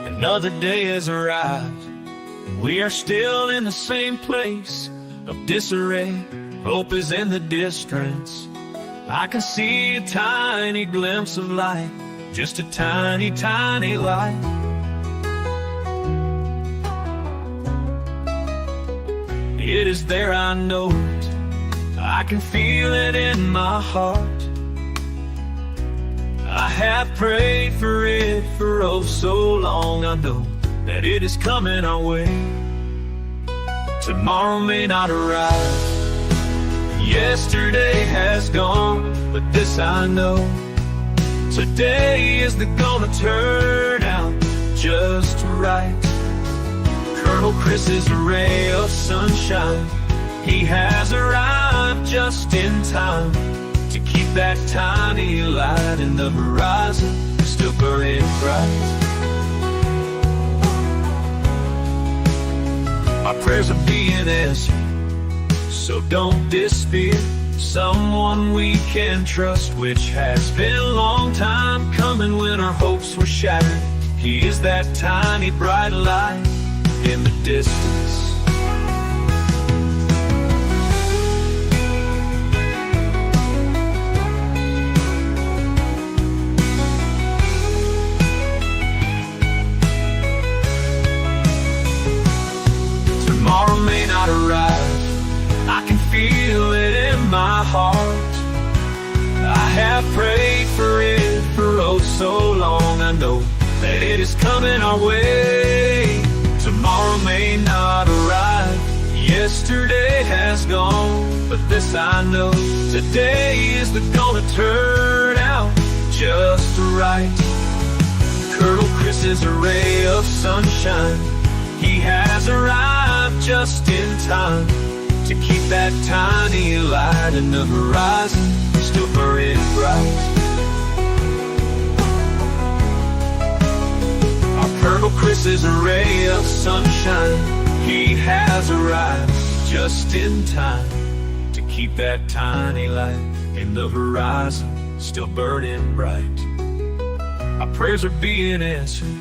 Another day has arrived, and we are still in the same place of disarray. Hope is in the distance. I can see a tiny glimpse of light, just a tiny, tiny light. It is there, I know it. I can feel it in my heart. I have prayed for it for oh so long. I know that it is coming our way. Tomorrow may not arrive. Yesterday has gone, but this I know. Today is gonna turn out just right. Colonel Chris is a ray of sunshine. He has arrived just in time to keep that tiny light in the horizon still burning bright. Our prayers are being answered, so don't despair. Someone we can trust, which has been a long time coming when our hopes were shattered. He is that tiny bright light in the distance. Tomorrow may not arrive. I can feel it in my heart. I have prayed for it for oh so long. I know that it is coming our way. Tomorrow may not arrive. Yesterday has gone, but this I know. Today is gonna turn out just right. Colonel Chris is a ray of sunshine. He has arrived just in time to keep that tiny light in the horizon still burning bright. Our Colonel Chris is a ray of sunshine. He has arrived just in time to keep that tiny light in the horizon still burning bright. Our prayers are being answered,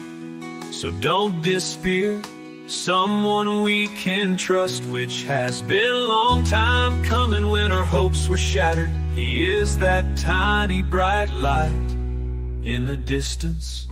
so don't despair. Someone we can trust, which has been a long time coming when our hopes were shattered. He is that tiny bright light in the distance.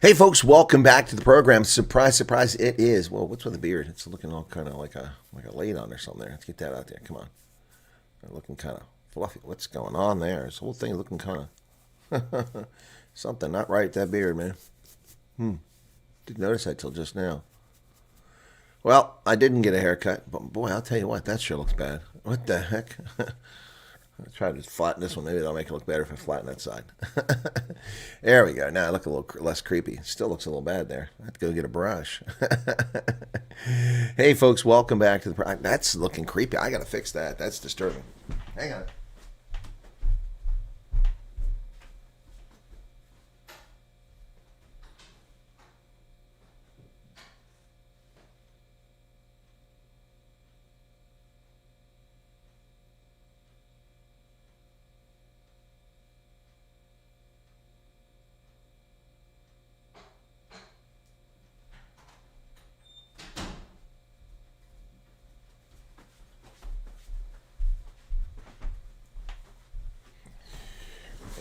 Hey folks, welcome back to the program. Surprise, surprise, it is. Well, what's with the beard? It's looking all kind of like a laid on or something there. Let's get that out there. Come on. They're looking kind of fluffy. What's going on there? This whole thing looking kind of something not right with that beard, man. Didn't notice that till just now. Well, I didn't get a haircut, but boy, I'll tell you what, that sure looks bad. What the heck? I'll try to flatten this one. Maybe that'll make it look better if I flatten that side. There we go. Now I look a little less creepy. Still looks a little bad there. I have to go get a brush. Hey, folks, welcome back to the program. That's looking creepy. I got to fix that. That's disturbing. Hang on.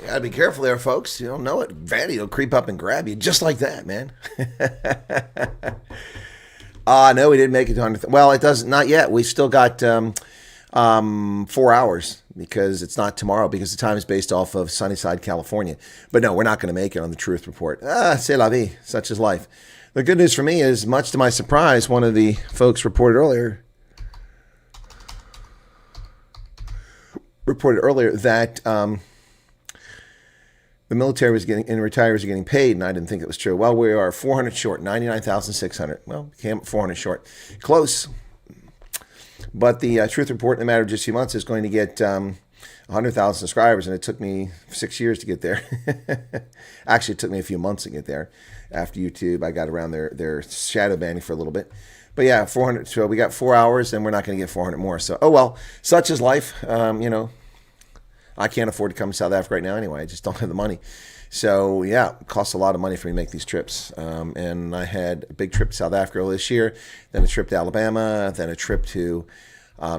You gotta be careful there, folks. You don't know it. Vanity will creep up and grab you just like that, man. No, we didn't make it to 100. Well, it doesn't. Not yet. We still got 4 hours because it's not tomorrow because the time is based off of Sunnyside, California. But no, we're not going to make it on the Truth Report. C'est la vie. Such is life. The good news for me is, much to my surprise, one of the folks reported earlier reported earlier that the military was getting and retirees are getting paid, and I didn't think it was true. Well, we are 400 short, 99,600. Well, came 400 short, close. But the truth report, in a matter of just a few months, is going to get 100,000 subscribers, and it took me 6 years to get there. Actually, it took me a few months to get there. After YouTube, I got around their shadow banning for a little bit. But yeah, 400. So we got 4 hours, and we're not going to get 400 more. So, oh well, such is life. I can't afford to come to South Africa right now anyway. I just don't have the money. So yeah, it costs a lot of money for me to make these trips. And I had a big trip to South Africa this year, then a trip to Alabama, then a trip to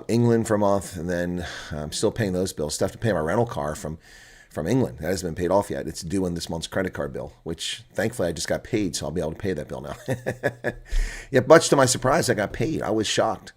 England for a month, and then I'm still paying those bills. Still have to pay my rental car from England. That hasn't been paid off yet. It's due in this month's credit card bill, which thankfully I just got paid, so I'll be able to pay that bill now. Yet, much to my surprise, I got paid. I was shocked.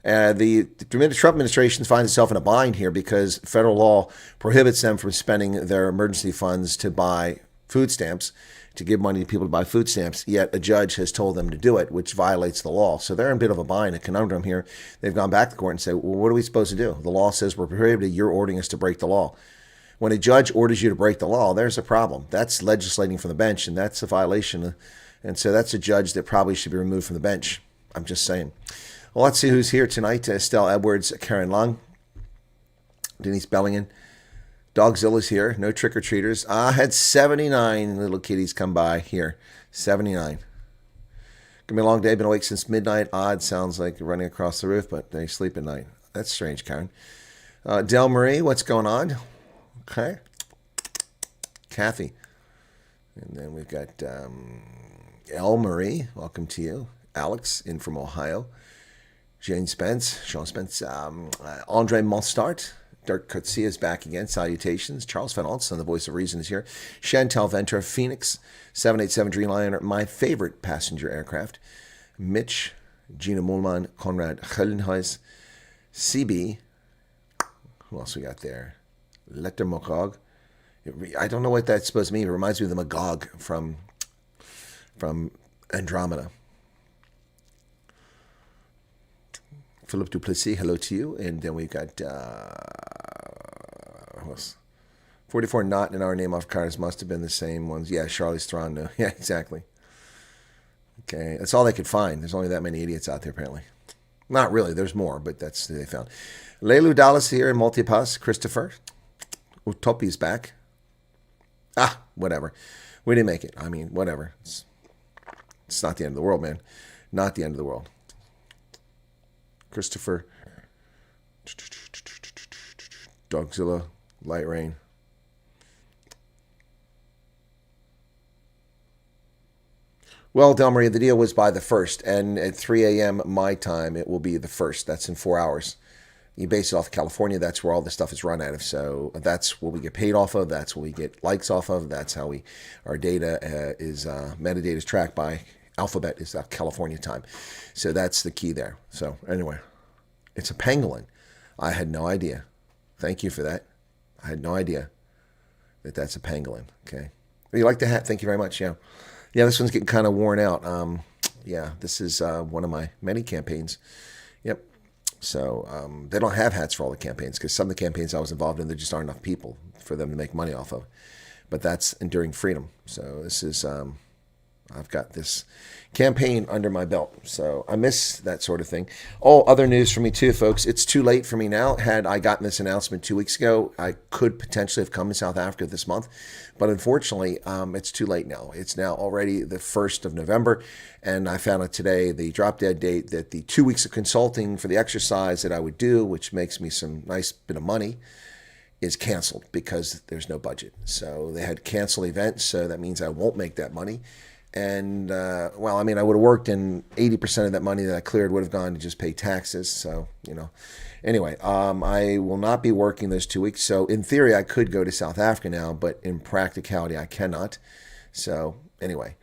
The Trump administration finds itself in a bind here because federal law prohibits them from spending their emergency funds to buy food stamps, to give money to people to buy food stamps, yet a judge has told them to do it, which violates the law. So they're in a bit of a bind, a conundrum here. They've gone back to court and said, well, what are we supposed to do? The law says we're prohibited. You're ordering us to break the law. When a judge orders you to break the law, there's a problem. That's legislating from the bench, and that's a violation. And so that's a judge that probably should be removed from the bench. I'm just saying. Well, let's see who's here tonight. Estelle Edwards, Karen Lung, Denise Bellingham. Dogzilla's here. No trick-or-treaters. I had 79 little kitties come by here. 79. Gonna be a long day. Been awake since midnight. Odd. Sounds like running across the roof, but they sleep at night. That's strange, Karen. Del Marie, what's going on? Okay. Kathy. And then we've got El Marie. Welcome to you. Alex, in from Ohio. Jane Spence. Sean Spence. Andre Monstart. Dirk Coetzee is back again. Salutations. Charles Van Altson, the voice of reason, is here. Chantal Ventura, Phoenix, 787 Dreamliner, my favorite passenger aircraft. Mitch, Gina Mullman, Konrad Gellenhuis, CB. Who else we got there? Letter Mogog. I don't know what that's supposed to mean. It reminds me of the Magog from Andromeda. Philip Duplessis, hello to you. And then we've got 44 not in our name off cards must have been the same ones. Yeah, Charlie Strawn. No. Yeah, exactly. Okay, that's all they could find. There's only that many idiots out there, apparently. Not really. There's more, but that's who they found. Leilu Dallas here in Multipass. Christopher. Utopi's back. Whatever. We didn't make it. I mean, whatever. It's not the end of the world, man. Not the end of the world. Christopher, Dogzilla, Light Rain. Well, Del Maria, the deal was by the 1st, and at 3 a.m. my time, it will be the 1st. That's in 4 hours. You base it off of California. That's where all this stuff is run out of. So that's what we get paid off of. That's what we get likes off of. That's how our data is metadata is tracked by. Alphabet is California time. So that's the key there. So anyway, it's a pangolin. I had no idea. Thank you for that. I had no idea that that's a pangolin. Okay. You like the hat? Thank you very much. Yeah. Yeah, this one's getting kind of worn out. Yeah, this is one of my many campaigns. Yep. So they don't have hats for all the campaigns because some of the campaigns I was involved in, there just aren't enough people for them to make money off of. But that's Enduring Freedom. So this is... I've got this campaign under my belt, so I miss that sort of thing. Other news for me too, folks. It's too late for me now. Had I gotten this announcement 2 weeks ago, I could potentially have come to South Africa this month, but unfortunately, it's too late now. It's now already the 1st of November, and I found out today, the drop-dead date, that the 2 weeks of consulting for the exercise that I would do, which makes me some nice bit of money, is canceled because there's no budget. So they had to cancel the event, so that means I won't make that money. And, I would have worked, and 80% of that money that I cleared would have gone to just pay taxes. So, anyway, I will not be working those 2 weeks. So in theory, I could go to South Africa now, but in practicality, I cannot. So anyway,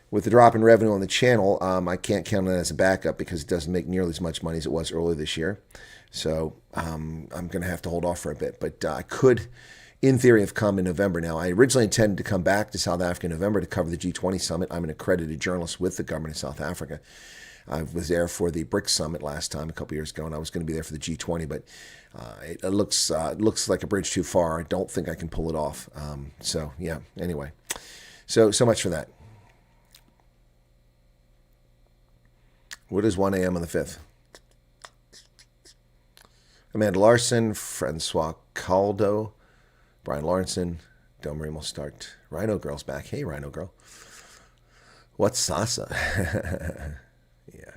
with the drop in revenue on the channel, I can't count on it as a backup because it doesn't make nearly as much money as it was earlier this year. So I'm going to have to hold off for a bit, but I could, in theory, have come in November now. I originally intended to come back to South Africa in November to cover the G20 summit. I'm an accredited journalist with the government of South Africa. I was there for the BRICS summit last time, a couple years ago, and I was going to be there for the G20, but it looks like a bridge too far. I don't think I can pull it off. So yeah, anyway. So much for that. What is 1 a.m. on the 5th? Amanda Larson, Francois Caldo, Brian Lawrenson, Del Marimo start. Rhino Girl's back. Hey, Rhino Girl. What's Sasa? Yeah.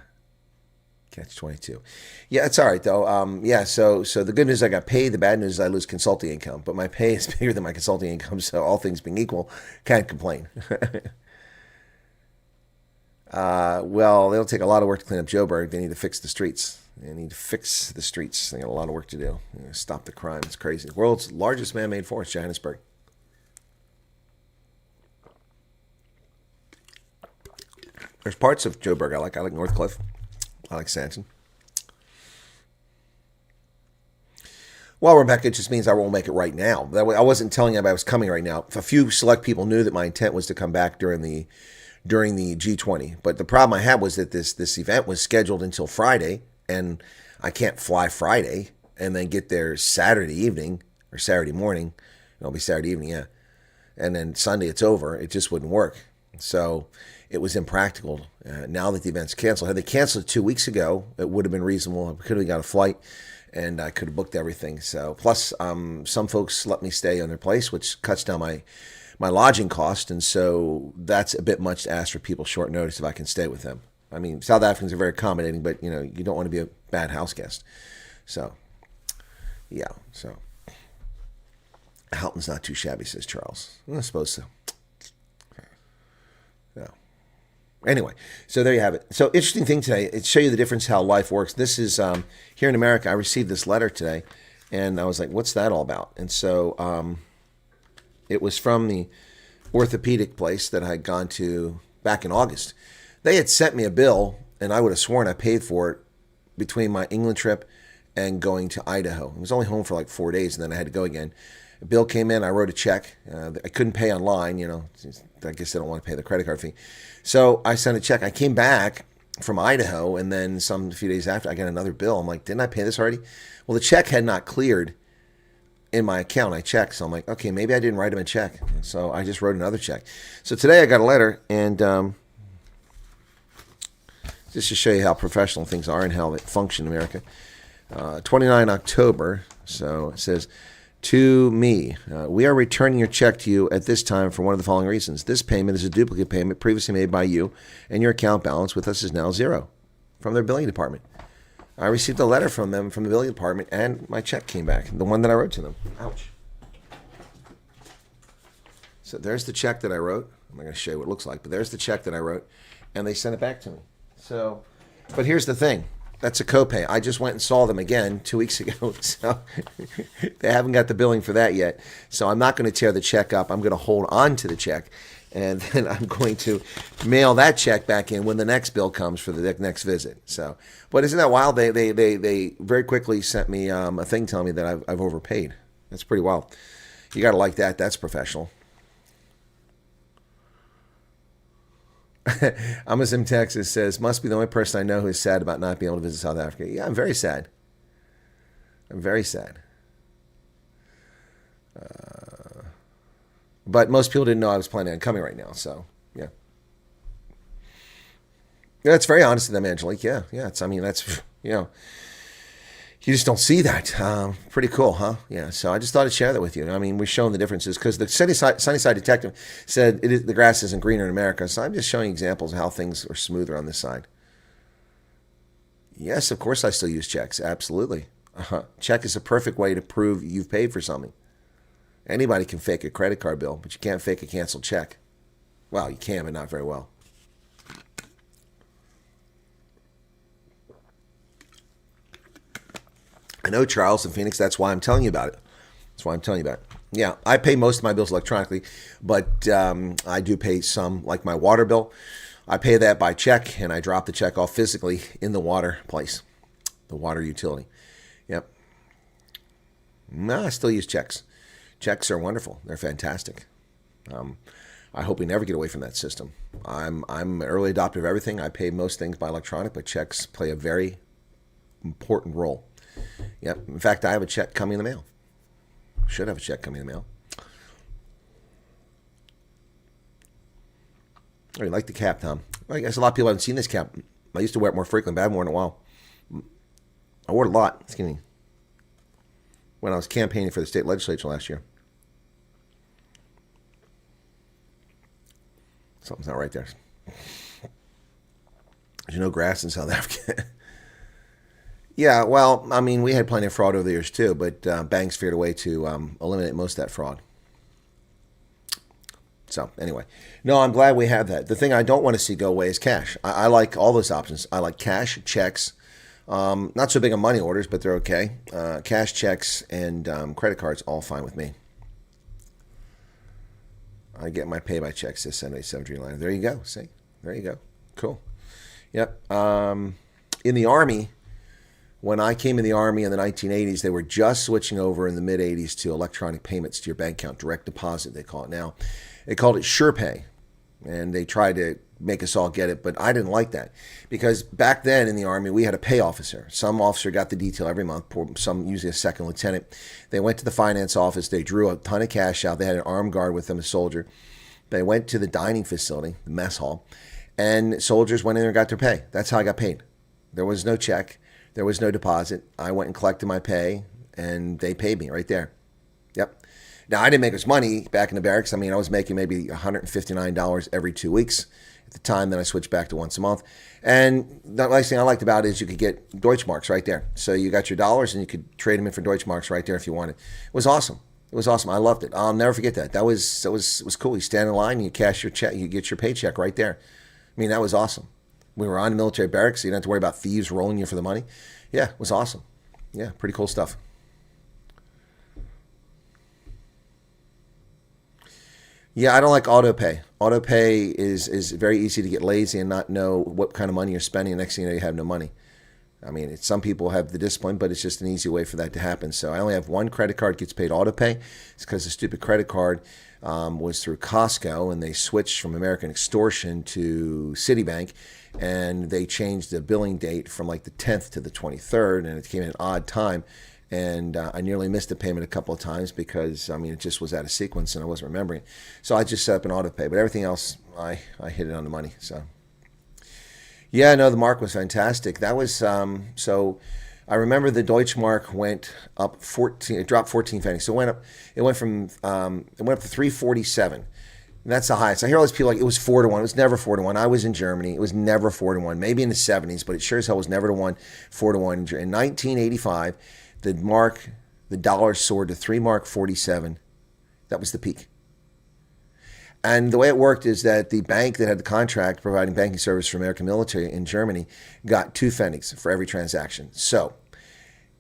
Catch 22. Yeah, it's all right, though. Yeah, so the good news is I got paid. The bad news is I lose consulting income. But my pay is bigger than my consulting income, so all things being equal, can't complain. Well, it'll take a lot of work to clean up Joburg. They need to fix the streets. They need to fix the streets. They got a lot of work to do. Stop the crime. It's crazy. The world's largest man-made forest, Johannesburg. There's parts of Joburg I like. I like Northcliffe. I like Sanson. Well, Rebecca, it just means I won't make it right now. I wasn't telling you I was coming right now. A few select people knew that my intent was to come back during the G20. But the problem I had was that this event was scheduled until Friday, and I can't fly Friday and then get there Saturday evening or Saturday morning. It'll be Saturday evening, yeah. And then Sunday it's over. It just wouldn't work. So it was impractical. Now that the event's canceled. Had they canceled it 2 weeks ago, it would have been reasonable. I could have got a flight, and I could have booked everything. So plus, some folks let me stay on their place, which cuts down my lodging cost, and so that's a bit much to ask for people short notice if I can stay with them. I mean, South Africans are very accommodating, but you don't want to be a bad house guest. So, yeah. So, Houghton's not too shabby, says Charles. I suppose so. Yeah. Anyway, so there you have it. So interesting thing today. It show you the difference how life works. This is here in America. I received this letter today, and I was like, "What's that all about?" And so it was from the orthopedic place that I had gone to back in August. They had sent me a bill, and I would have sworn I paid for it between my England trip and going to Idaho. I was only home for like 4 days, and then I had to go again. A bill came in. I wrote a check. I couldn't pay online. I guess they don't want to pay the credit card fee. So I sent a check. I came back from Idaho, and then a few days after, I got another bill. I'm like, didn't I pay this already? Well, the check had not cleared in my account. I checked. So I'm like, okay, maybe I didn't write him a check. So I just wrote another check. So today I got a letter, and just to show you how professional things are and how they function in America. 29 October. So it says, to me, we are returning your check to you at this time for one of the following reasons. This payment is a duplicate payment previously made by you, and your account balance with us is now zero. From their billing department. I received a letter from them from the billing department, and my check came back, the one that I wrote to them. Ouch. So there's the check that I wrote. I'm not going to show you what it looks like, but there's the check that I wrote, and they sent it back to me. So, but here's the thing. That's a copay. I just went and saw them again 2 weeks ago, so they haven't got the billing for that yet. So I'm not going to tear the check up. I'm going to hold on to the check, and then I'm going to mail that check back in when the next bill comes for the next visit. So, but isn't that wild? They very quickly sent me a thing telling me that I've overpaid. That's pretty wild. You got to like that. That's professional. Amazon, Texas says, must be the only person I know who is sad about not being able to visit South Africa. Yeah, I'm very sad. I'm very sad. But most people didn't know I was planning on coming right now, so yeah. Yeah, it's very honest of them, Angelique. Yeah. That's, you just don't see that. Pretty cool, huh? Yeah, so I just thought I'd share that with you. I mean, we're showing the differences because the Sunnyside Detective said the grass isn't greener in America, so I'm just showing examples of how things are smoother on this side. Yes, of course I still use checks. Absolutely. Check is a perfect way to prove you've paid for something. Anybody can fake a credit card bill, but you can't fake a canceled check. Well, you can, but not very well. I know, Charles in Phoenix. That's why I'm telling you about it. Yeah, I pay most of my bills electronically, but I do pay some, like my water bill. I pay that by check, and I drop the check off physically in the water place, the water utility. Yep. No, I still use checks. Checks are wonderful. They're fantastic. I hope we never get away from that system. I'm an early adopter of everything. I pay most things by electronic, but checks play a very important role. Yep. In fact, I have a check coming in the mail. Should have a check coming in the mail. Oh, you like the cap, Tom? Well, I guess a lot of people haven't seen this cap. I used to wear it more frequently, but I haven't worn it in a while. I wore it a lot. Excuse me. When I was campaigning for the state legislature last year. Something's not right there. There's no grass in South Africa. Yeah, well, I mean, we had plenty of fraud over the years too, but banks figured a way to eliminate most of that fraud. So anyway, no, I'm glad we have that. The thing I don't want to see go away is cash. I like all those options. I like cash, checks, not so big on money orders, but they're okay. Cash, checks, and credit cards, all fine with me. I get my pay by checks this 787 Dreamliner. There you go. See? There you go. Cool. Yep. In the Army, when I came in the Army in the 1980s, they were just switching over in the mid-80s to electronic payments to your bank account, direct deposit, they call it now. They called it SurePay, and they tried to make us all get it, but I didn't like that because back then in the Army, we had a pay officer. Some officer got the detail every month, some usually a second lieutenant. They went to the finance office. They drew a ton of cash out. They had an armed guard with them, a soldier. They went to the dining facility, the mess hall, and soldiers went in there and got their pay. That's how I got paid. There was no check. There was no deposit. I went and collected my pay, and they paid me right there. Yep. Now, I didn't make as money back in the barracks. I mean, I was making maybe $159 every 2 weeks at the time. Then I switched back to once a month. And the nice thing I liked about it is you could get Deutschmarks right there. So you got your dollars, and you could trade them in for Deutschmarks right there if you wanted. It was awesome. It was awesome. I loved it. I'll never forget that. That was cool. You stand in line, and you cash your check. You get your paycheck right there. I mean, that was awesome. We were on military barracks, so you didn't have to worry about thieves rolling you for the money. Yeah, it was awesome. Yeah, pretty cool stuff. Yeah, I don't like auto pay. Auto pay is very easy to get lazy and not know what kind of money you're spending. Next thing you know, you have no money. I mean, some people have the discipline, but it's just an easy way for that to happen. So I only have one credit card gets paid auto pay. It's because the stupid credit card was through Costco, and they switched from American Extortion to Citibank, and they changed the billing date from like the 10th to the 23rd, and it came at an odd time. And I nearly missed a payment a couple of times because, I mean, it just was out of sequence and I wasn't remembering. So I just set up an auto pay. But everything else, I hit it on the money. So, yeah, no, the mark was fantastic. That was, so I remember the Deutschmark went up 14, it dropped 14 pennies. So it went up to 347. And that's the highest. I hear all these people like, it was 4-1. It was never 4-1. I was in Germany. It was never 4-1. Maybe in the 70s, but it sure as hell was never 4-1. In 1985, the dollar soared to 3 mark 47. That was the peak. And the way it worked is that the bank that had the contract providing banking service for American military in Germany got 2 pfennigs for every transaction. So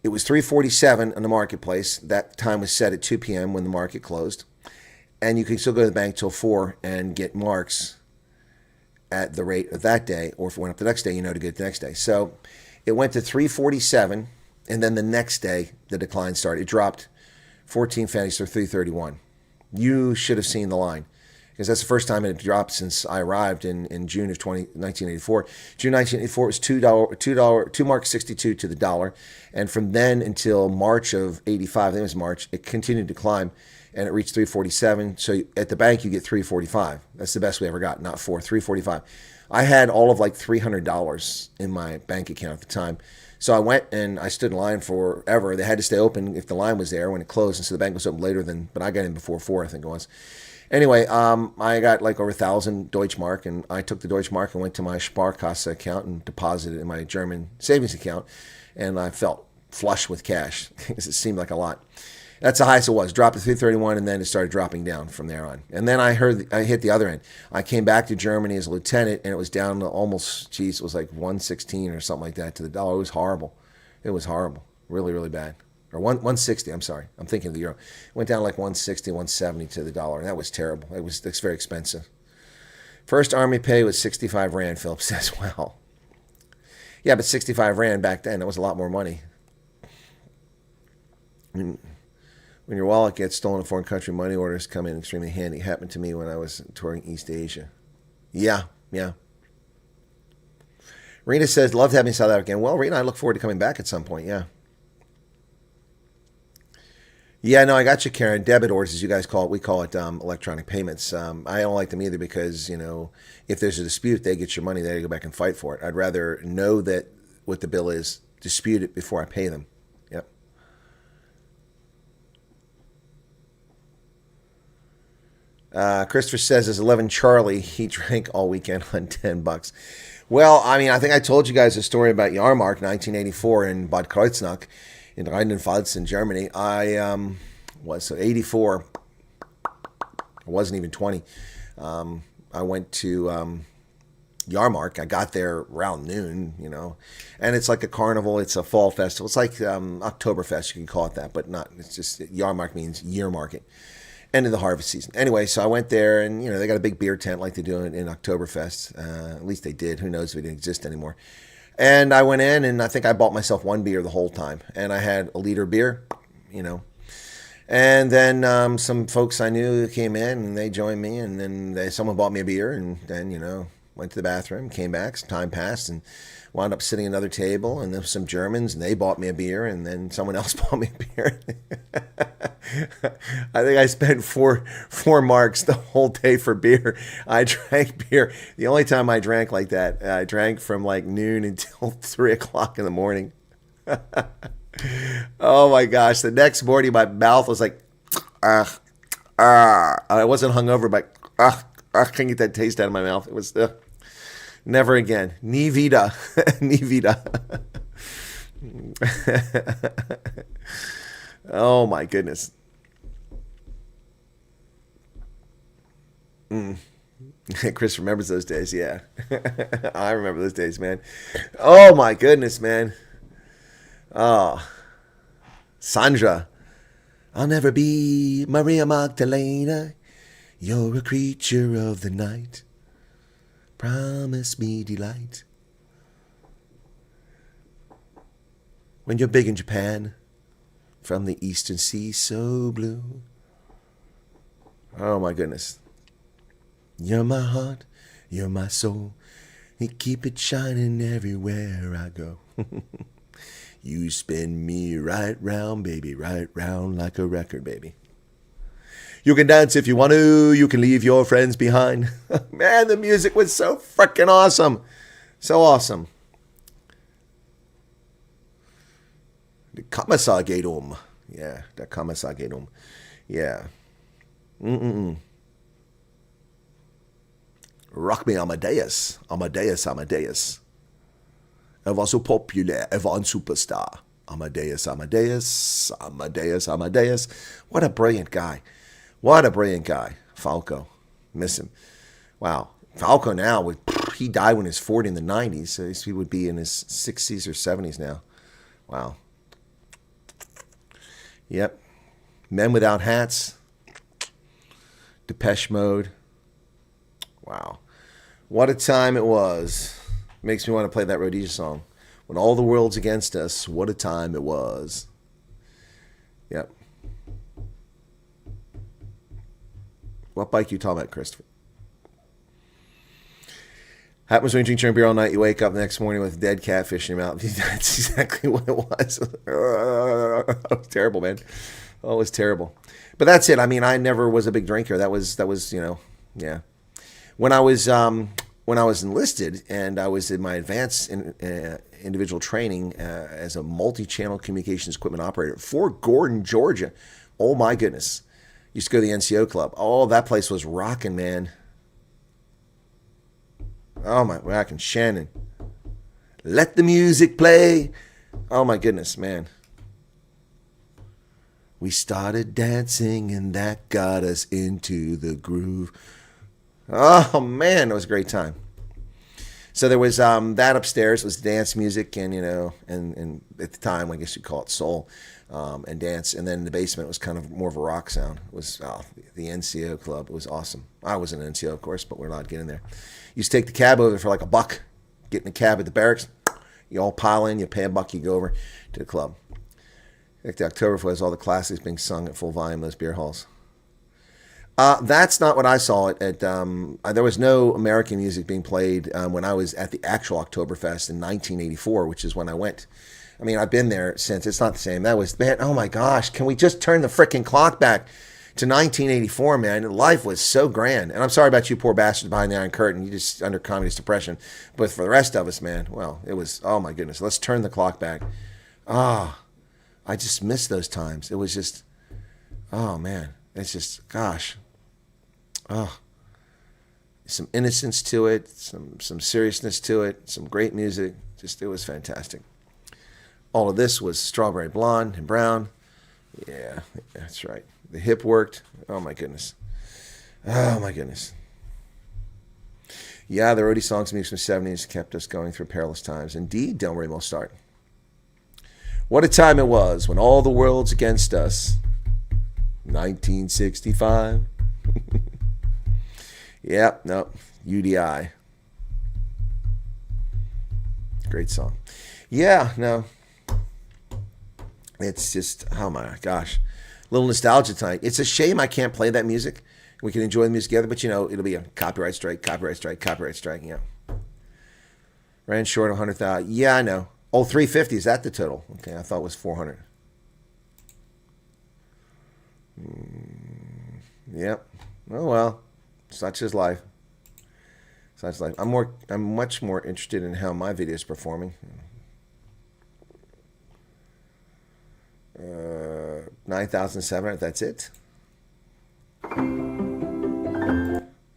it was 347 on the marketplace. That time was set at 2 p.m. when the market closed. And you could still go to the bank till 4 and get marks at the rate of that day. Or if it went up the next day, to get it the next day. So it went to 347. And then the next day, the decline started. It dropped 14 pfennigs to 331. You should have seen the line because that's the first time it had dropped since I arrived in June of 1984. June 1984 was $2 mark 62 to the dollar. And from then until March of 85, I think it was March, it continued to climb and it reached 347. So at the bank, you get 345. That's the best we ever got, not 345. I had all of like $300 in my bank account at the time. So I went and I stood in line forever. They had to stay open if the line was there when it closed. And so the bank was open later but I got in before 4, I think it was. Anyway, I got like over 1,000 Deutschmark, and I took the Deutschmark and went to my Sparkasse account and deposited it in my German savings account. And I felt flush with cash because it seemed like a lot. That's the highest it was. Dropped to 331, and then it started dropping down from there on. And then I hit the other end. I came back to Germany as a lieutenant, and it was down to almost, it was like 116 or something like that to the dollar. It was horrible. It was horrible. Really, really bad. Or 160, I'm sorry. I'm thinking of the euro. It went down like 160, 170 to the dollar, and that was terrible. It's very expensive. First Army pay was 65 Rand, Philip says. Well, yeah, but 65 Rand back then, that was a lot more money. I mean, When your wallet gets stolen in a foreign country, money orders come in extremely handy. It happened to me when I was touring East Asia. Yeah. Rena says, love having South Africa again. Well, Rena, I look forward to coming back at some point, yeah. Yeah, no, I got you, Karen. Debit orders, as you guys call it. We call it electronic payments. I don't like them either because, if there's a dispute, they get your money. They go back and fight for it. I'd rather know that what the bill is, dispute it before I pay them. Yep. Christopher says, as 11 Charlie, he drank all weekend on $10. Well, I think I told you guys a story about Jahrmarkt, 1984 in Bad Kreuznach in Rheinland-Pfalz in Germany. I was 84. I wasn't even 20. I went to Jahrmarkt. I got there around noon, and it's like a carnival. It's a fall festival. It's like Oktoberfest, you can call it that, but not. It's just Jahrmarkt means year market. End of the harvest season. Anyway, so I went there, and they got a big beer tent like they do in Oktoberfest. At least they did. Who knows if it didn't exist anymore. And I went in, and I think I bought myself one beer the whole time, and I had a liter of beer, And then some folks I knew came in, and they joined me, and then someone bought me a beer, and then went to the bathroom, came back, time passed, and wound up sitting at another table, and there was some Germans, and they bought me a beer, and then someone else bought me a beer. I think I spent four marks the whole day for beer. I drank beer. The only time I drank like that, I drank from like noon until 3 o'clock in the morning. Oh my gosh. The next morning, my mouth was like, I wasn't hungover, but I couldn't get that taste out of my mouth. It was, never again. Ni vida. Ni vida. Oh my goodness. Chris remembers those days, yeah. I remember those days, man. Oh my goodness, man. Oh. Sandra. I'll never be Maria Magdalena. You're a creature of the night. Promise me delight. When you're big in Japan, from the eastern sea so blue. Oh my goodness. You're my heart, you're my soul. You keep it shining everywhere I go. You spin me right round, baby, right round like a record, baby. You can dance if you want to. You can leave your friends behind. Man, the music was so freaking awesome. So awesome. The Kommissar geht um. Yeah, der Kommissar geht um. Yeah. Rock me Amadeus. Amadeus. Er war so populär. Er war ein Superstar. Amadeus. What a brilliant guy. Falco. Miss him. Wow. Falco now, he died when he was 40 in the 90s, so he would be in his 60s or 70s now. Wow. Yep. Men Without Hats. Depeche Mode. Wow. What a time it was. Makes me want to play that Rhodesia song. When all the world's against us, what a time it was. Yep. What bike you talking about, Christopher? Happens when you drink your beer all night, you wake up the next morning with dead catfish in your mouth. That's exactly what it was. It was terrible, man. Oh, it was terrible. But that's it. I mean, I never was a big drinker. That was yeah. When I was enlisted and I was in my advanced individual training as a multi-channel communications equipment operator for Gordon, Georgia. Oh my goodness. Used to go to the NCO club. Oh, that place was rocking, man. Oh my, rocking Shannon. Let the music play. Oh my goodness, man. We started dancing and that got us into the groove. Oh man, it was a great time. So there was that upstairs. It was dance music and, and at the time, I guess you'd call it soul and dance. And then in the basement, it was kind of more of a rock sound. It was the NCO club. It was awesome. I was an NCO, of course, but we're allowed to get in there. You used to take the cab over for like $1. Get in the cab at the barracks. You all pile in. You pay $1. You go over to the club. Like the Oktoberfest has all the classics being sung at full volume in those beer halls. That's not what I saw at there was no American music being played when I was at the actual Oktoberfest in 1984, which is when I went. I mean, I've been there since. It's not the same. That was, man, oh my gosh, can we just turn the freaking clock back to 1984, man? Life was so grand. And I'm sorry about you poor bastards behind the Iron Curtain. You just under communist oppression. But for the rest of us, man, well, it was, oh my goodness. Let's turn the clock back. I just miss those times. It was just, oh man, it's just, gosh. Some innocence to it, some seriousness to it, some great music. Just, it was fantastic. All of this was Strawberry Blonde and Brown. Yeah, that's right. The hip worked. Oh my goodness. Oh my goodness. Yeah, the roadie songs music from the 70s kept us going through perilous times. Indeed, Del Rey Mostart. What a time it was when all the world's against us. 1965. Yep, no, UDI. Great song. Yeah, no. It's just, oh my gosh. A little nostalgia tonight. It's a shame I can't play that music. We can enjoy the music together, but you know, it'll be a copyright strike, yeah. Ran short of 100,000. Yeah, I know. Oh, 350, is that the total? Okay, I thought it was 400. Yep. Oh well. Such is life. Such is life. I'm much more interested in how my video is performing. 9,700. That's it. It's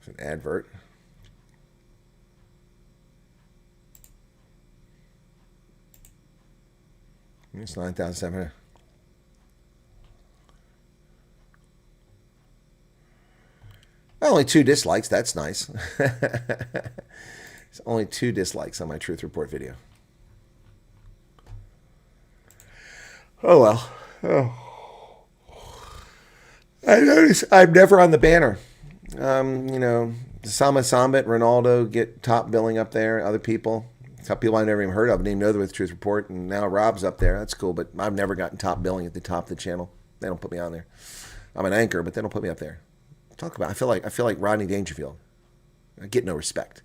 an advert. It's 9,700. Only 2 dislikes. That's nice. It's only 2 dislikes on my Truth Report video. Oh well. Oh. I notice I'm never on the banner. You know, Sama Sambit, Ronaldo get top billing up there. Other people, a couple people I've never even heard of, didn't even know they're with Truth Report, and now Rob's up there. That's cool, but I've never gotten top billing at the top of the channel. They don't put me on there. I'm an anchor, but they don't put me up there. Talk about. I feel like Rodney Dangerfield. I get no respect.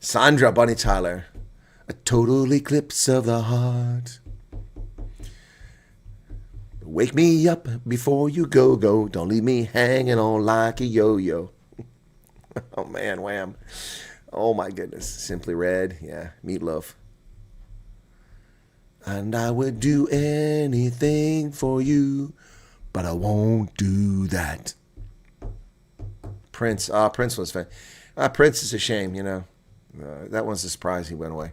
Sandra Bunny Tyler, a total eclipse of the heart. Wake me up before you go. Don't leave me hanging on like a yo-yo. Oh man, Wham! Oh my goodness, Simply Red. Yeah, Meatloaf. And I would do anything for you, but I won't do that. Prince. Prince was fan. Prince is a shame, you know. That one's a surprise he went away.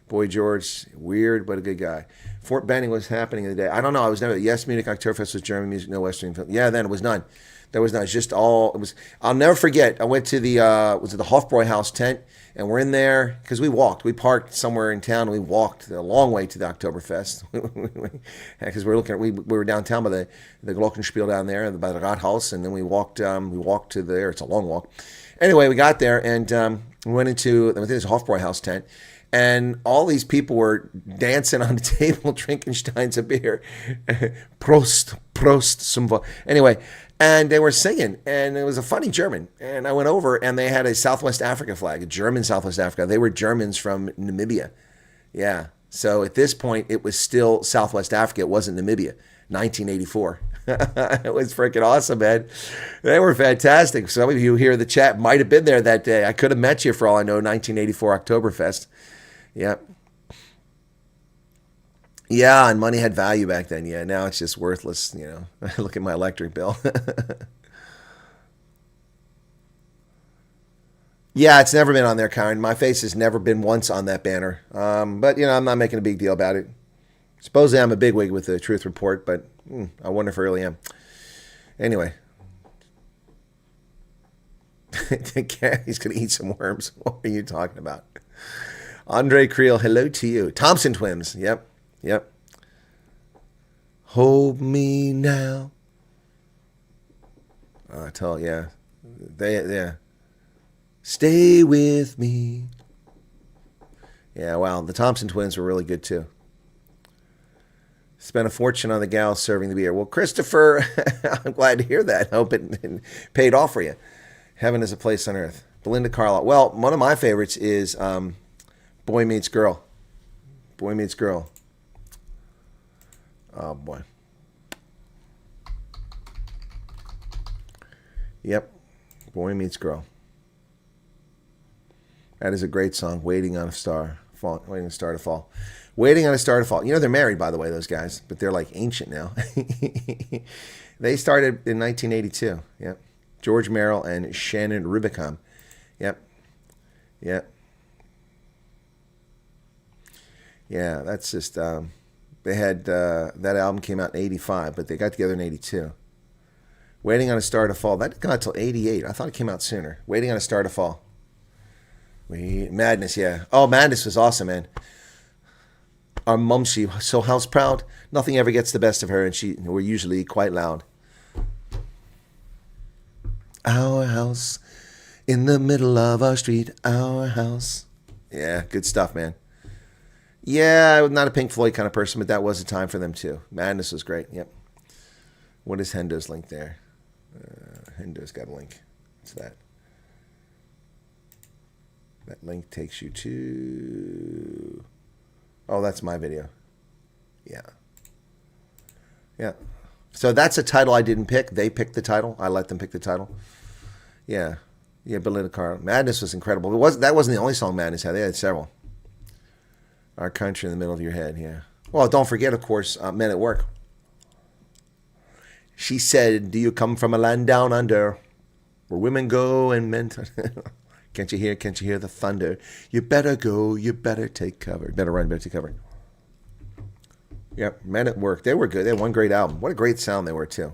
Boy George, weird, but a good guy. Fort Benning was happening the day. I don't know. I was never. Yes, Munich Oktoberfest was German music, no Western film. Yeah, then it was none. There was none. It's just all. It was. I'll never forget. I went to the was it the Hofbräuhaus tent, and we're in there because we walked. We parked somewhere in town. And we walked a long way to the Oktoberfest because we were downtown by the Glockenspiel down there by the Rathaus, and then we walked to there. It's a long walk. Anyway, we got there and we went into this Hofbräuhaus tent. And all these people were dancing on the table, drinking steins of beer. Prost, some. Anyway, and they were singing, and it was a funny German. And I went over, and they had a Southwest Africa flag, a German Southwest Africa. They were Germans from Namibia. Yeah. So at this point, it was still Southwest Africa. It wasn't Namibia. 1984. It was freaking awesome, man. They were fantastic. Some of you here in the chat might have been there that day. I could have met you for all I know, 1984 Oktoberfest. Yep. Yeah, and money had value back then. Yeah, now it's just worthless, you know. Look at my electric bill. Yeah, it's never been on there, Karen. My face has never been once on that banner. But, you know, I'm not making a big deal about it. Supposedly I'm a bigwig with the Truth Report, but I wonder if I really am. Anyway. He's going to eat some worms. What are you talking about? Andre Creel, hello to you. Thompson twins. Yep. Hold me now. Yeah. Yeah. Stay with me. Yeah, wow. The Thompson twins were really good too. Spent a fortune on the gals serving the beer. Well, Christopher, I'm glad to hear that. I hope it paid off for you. Heaven is a place on earth. Belinda Carlisle. Well, one of my favorites is Boy Meets Girl. Boy Meets Girl. Oh, boy. Yep. Boy Meets Girl. That is a great song. Waiting on a Star. Waiting on a Star to Fall. Waiting on a Star to Fall. You know, they're married, by the way, those guys. But they're like ancient now. They started in 1982. Yep. George Merrill and Shannon Rubicam. Yep. Yep. Yeah, that's just, they had, that album came out in 85, but they got together in 82. Waiting on a Star to Fall. That didn't come out till 88. I thought it came out sooner. Waiting on a Star to Fall. Madness, yeah. Oh, Madness was awesome, man. Our mum, she was so house proud. Nothing ever gets the best of her, and we're usually quite loud. Our house in the middle of our street. Our house. Yeah, good stuff, man. Yeah, I'm not a Pink Floyd kind of person, but that was a time for them too. Madness was great. Yep. What is Hendo's link there? Hendo's got a link. What's that? That link takes you to... Oh, that's my video. Yeah. Yeah. So that's a title I didn't pick. They picked the title. I let them pick the title. Yeah. Yeah, Belinda Carlisle. Madness was incredible. That wasn't the only song Madness had. They had several. Our Country in the Middle of Your Head, yeah. Well, don't forget, of course, Men at Work. She said, do you come from a land down under where women go and men... Can't you hear the thunder? You better go, you better take cover. Better run, better take cover. Yep, Men at Work. They were good. They had one great album. What a great sound they were, too.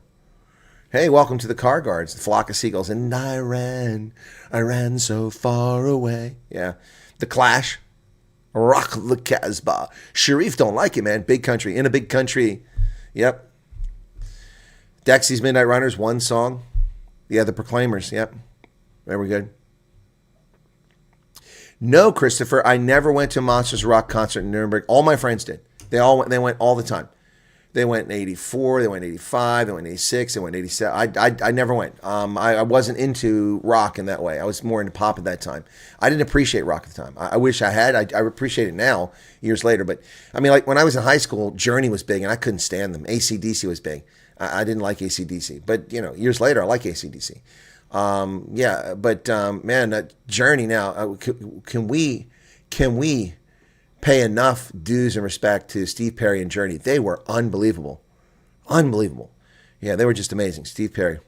Hey, welcome to the Car Guards, the Flock of Seagulls. And I ran so far away. Yeah. The Clash. Rock the Casbah. Sharif don't like it, man. Big country. In a big country. Yep. Dexy's Midnight Runners, one song. Yeah, the Proclaimers. Yep. Very good. No, Christopher, I never went to a Monsters Rock concert in Nuremberg. All my friends did. They went all the time. They went in 84, they went in 85, they went in 86, they went in 87. I never went. I wasn't into rock in that way. I was more into pop at that time. I didn't appreciate rock at the time. I wish I had. I appreciate it now, years later. But, I mean, like when I was in high school, Journey was big, and I couldn't stand them. AC/DC was big. I didn't like AC/DC. But, you know, years later, I like AC/DC. Yeah, but, man, Journey now, can we pay enough dues and respect to Steve Perry and Journey? They were unbelievable. Unbelievable. Yeah, they were just amazing. Steve Perry.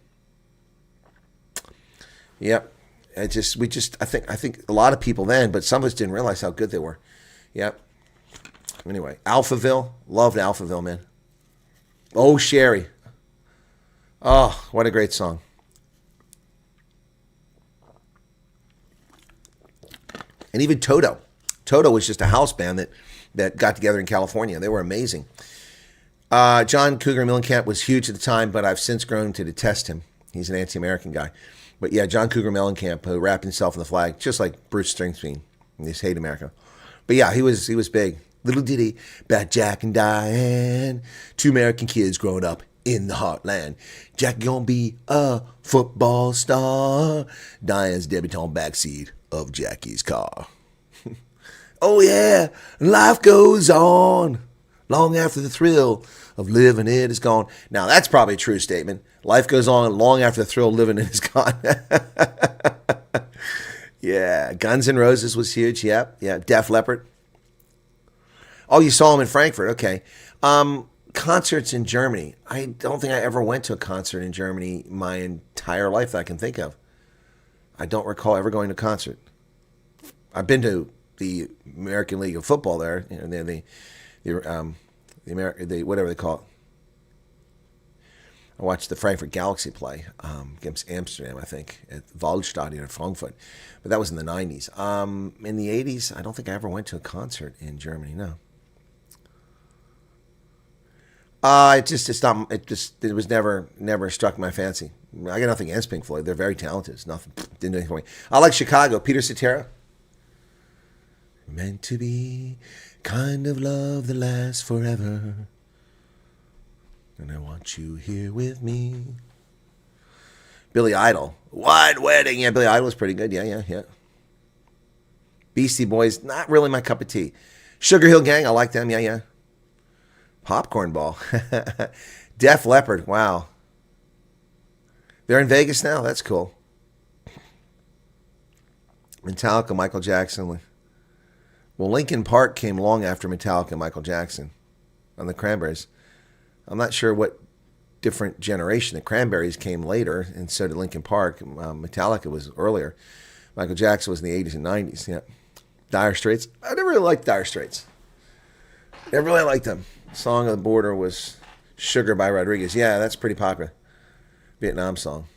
Yep. I think a lot of people then, but some of us didn't realize how good they were. Yep. Anyway, Alphaville. Loved Alphaville, man. Oh, Sherry. Oh, what a great song. And even Toto. Toto was just a house band that got together in California. They were amazing. John Cougar Mellencamp was huge at the time, but I've since grown to detest him. He's an anti-American guy. But yeah, John Cougar Mellencamp, who wrapped himself in the flag, just like Bruce Springsteen. He just hate America. But yeah, he was big. Little ditty about Jack and Diane, two American kids growing up in the heartland. Jack gonna be a football star. Diane's debutante backseat of Jackie's car. Oh yeah, life goes on long after the thrill of living it is gone. Now that's probably a true statement. Life goes on long after the thrill of living it is gone. Yeah, Guns N' Roses was huge. Yep, yeah, Def Leppard. Oh, you saw him in Frankfurt. Okay. Concerts in Germany. I don't think I ever went to a concert in Germany my entire life that I can think of. I don't recall ever going to a concert. I've been to the American League of Football there, you know, the whatever they call it. I watched the Frankfurt Galaxy play against Amsterdam, I think, at Waldstadion in Frankfurt. But that was in the 90s. In the 80s, I don't think I ever went to a concert in Germany, no. It was never struck my fancy. I got nothing against Pink Floyd. They're very talented. It's nothing, didn't do anything for me. I like Chicago. Peter Cetera. Meant to be kind of love that lasts forever. And I want you here with me. Billy Idol. Wide Wedding. Yeah, Billy Idol was pretty good. Yeah. Beastie Boys, not really my cup of tea. Sugar Hill Gang, I like them. Yeah. Popcorn Ball. Def Leppard. Wow. They're in Vegas now. That's cool. Metallica, Michael Jackson. Well, Linkin Park came long after Metallica and Michael Jackson on the Cranberries. I'm not sure what different generation. The Cranberries came later, and so did Linkin Park. Metallica was earlier. Michael Jackson was in the 80s and 90s. Yeah. Dire Straits. I never really liked Dire Straits. Never really liked them. Song of the Border was Sugar by Rodriguez. Yeah, that's pretty popular. Vietnam song.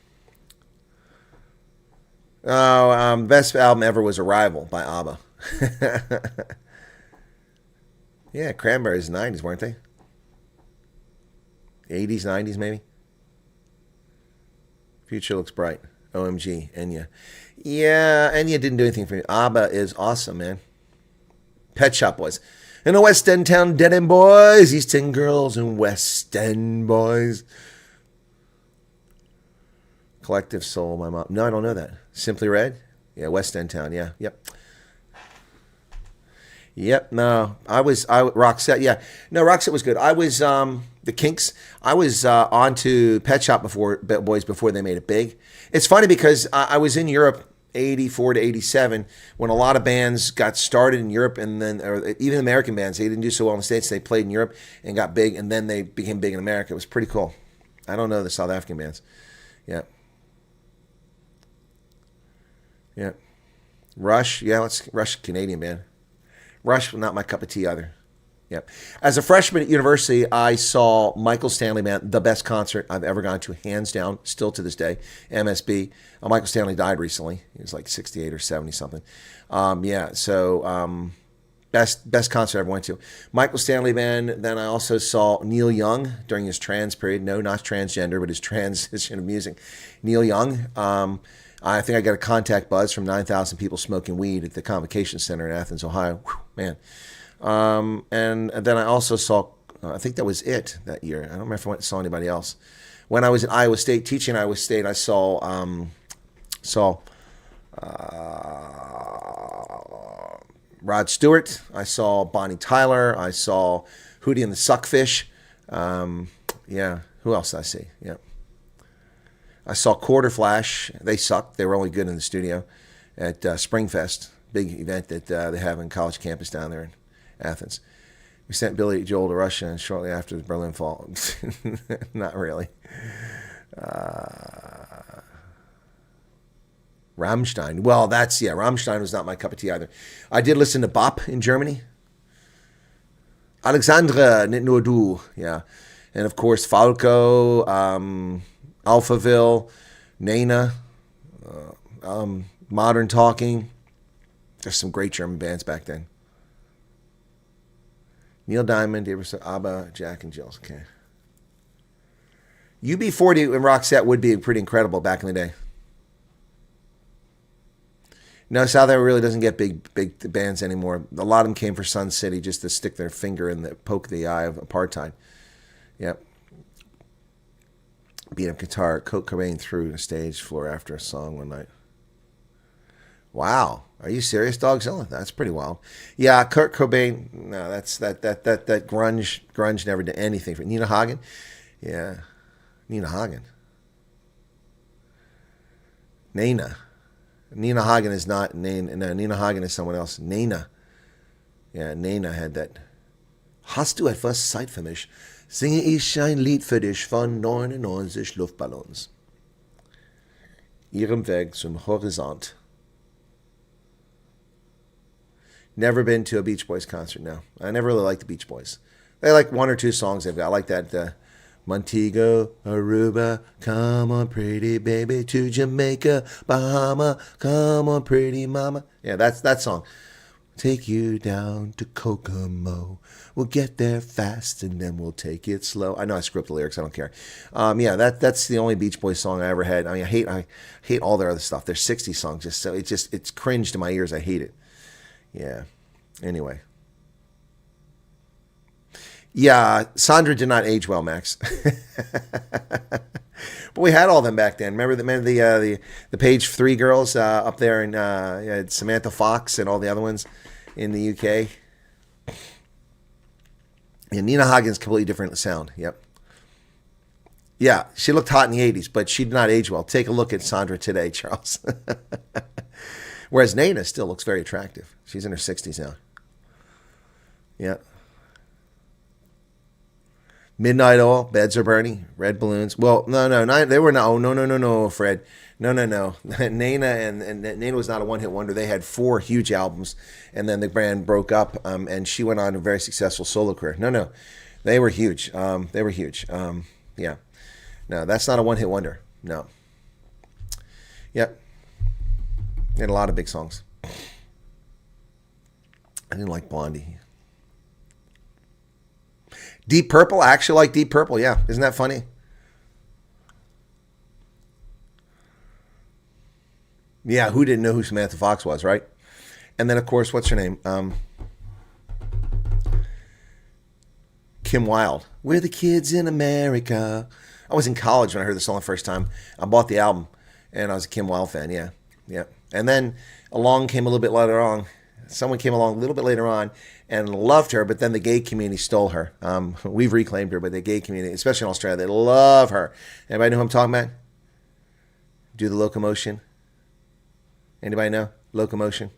Oh, best album ever was Arrival by ABBA. Yeah, Cranberries 90s, weren't they? 80s, 90s maybe? Future looks bright. OMG, Enya. Yeah, Enya didn't do anything for me. ABBA is awesome, man. Pet Shop Boys. In the West End town, Dead End Boys. East End Girls and West End Boys. Collective Soul, my mom. No, I don't know that. Simply Red? Yeah, West End town, yeah. Yep, no. Roxette, yeah. No, Roxette was good. I was, the Kinks, I was on to Pet Shop Boys before they made it big. It's funny because I was in Europe 84 to 87 when a lot of bands got started in Europe, and then, or even American bands, they didn't do so well in the States. They played in Europe and got big, and then they became big in America. It was pretty cool. I don't know the South African bands. Yeah. Rush, Rush, Canadian band. Rush, not my cup of tea either. Yep. As a freshman at university, I saw Michael Stanley Band, the best concert I've ever gone to, hands down, still to this day. MSB. Michael Stanley died recently. He was like 68 or 70 something. Best concert I ever went to. Michael Stanley Band. Then I also saw Neil Young during his trans period. No, not transgender, but his transition of music. Neil Young. I think I got a contact buzz from 9,000 people smoking weed at the Convocation Center in Athens, Ohio. Whew, man. And then I also saw, I think that was it that year. I don't remember if I saw anybody else. When I was at Iowa State, teaching at Iowa State, I saw Rod Stewart. I saw Bonnie Tyler. I saw Hootie and the Suckfish. Who else did I see? Yeah. I saw Quarter Flash. They sucked. They were only good in the studio at Springfest, big event that they have in college campus down there in Athens. We sent Billy Joel to Russia, and shortly after the Berlin Fall. Not really. Rammstein. Well, Rammstein was not my cup of tea either. I did listen to Bop in Germany. Alexandre, nicht nur du. Yeah. And of course, Falco, Alphaville, Nena, Modern Talking. There's some great German bands back then. Neil Diamond, ABBA, Jack and Jills. Okay. UB40 and Roxette would be pretty incredible back in the day. Notice how that really doesn't get big bands anymore. A lot of them came for Sun City just to stick their finger in the poke the eye of apartheid. Yep. Beat up guitar, Kurt Cobain through the stage floor after a song one night. Wow, are you serious, Dogzilla? That's pretty wild. Yeah, Kurt Cobain. No, that's that grunge never did anything for Nina Hagen. Yeah, Nina Hagen. Nina Hagen is not Nina. No, Nina Hagen is someone else. Nena. Yeah, Nena had that. Hast du etwas Zeit für mich? Singe ich ein Lied für dich von 99 Luftballons. Ihrem Weg zum Horizont. Never been to a Beach Boys concert, no. I never really liked the Beach Boys. They like one or two songs they've got. I like that Montego, Aruba, come on pretty baby, to Jamaica, Bahama, come on pretty mama. Yeah, that's that song. Take you down to Kokomo. We'll get there fast and then we'll take it slow. I know I screw up the lyrics. I don't care. That's the only Beach Boys song I ever had. I mean, I hate all their other stuff. Their 60s songs it's cringe to my ears. I hate it. Yeah. Anyway. Yeah, Sandra did not age well, Max. But we had all them back then. Remember the Page 3 girls up there, and you had Samantha Fox and all the other ones in the UK. And Nina Hagen's completely different sound. Yep. Yeah, she looked hot in the 80s, but she did not age well. Take a look at Sandra today, Charles. Whereas Nina still looks very attractive. She's in her 60s now. Yeah. Midnight Oil, Beds Are Burning, Red Balloons. Well, no, they were not. Oh, no, Fred. No. Nina and Nina was not a one-hit wonder. They had 4 huge albums, and then the band broke up, and she went on a very successful solo career. No, they were huge. Yeah. No, that's not a one-hit wonder. No. Yep. They had a lot of big songs. I didn't like Blondie. Deep Purple? I actually like Deep Purple, yeah. Isn't that funny? Yeah, who didn't know who Samantha Fox was, right? And then, of course, what's her name? Kim Wilde. We're the kids in America. I was in college when I heard the song the first time. I bought the album, and I was a Kim Wilde fan, yeah. And then along came a little bit later on. Someone came along a little bit later on and loved her, but then the gay community stole her. We've reclaimed her, but the gay community, especially in Australia, they love her. Anybody know who I'm talking about? Do the locomotion. Anybody know? Locomotion.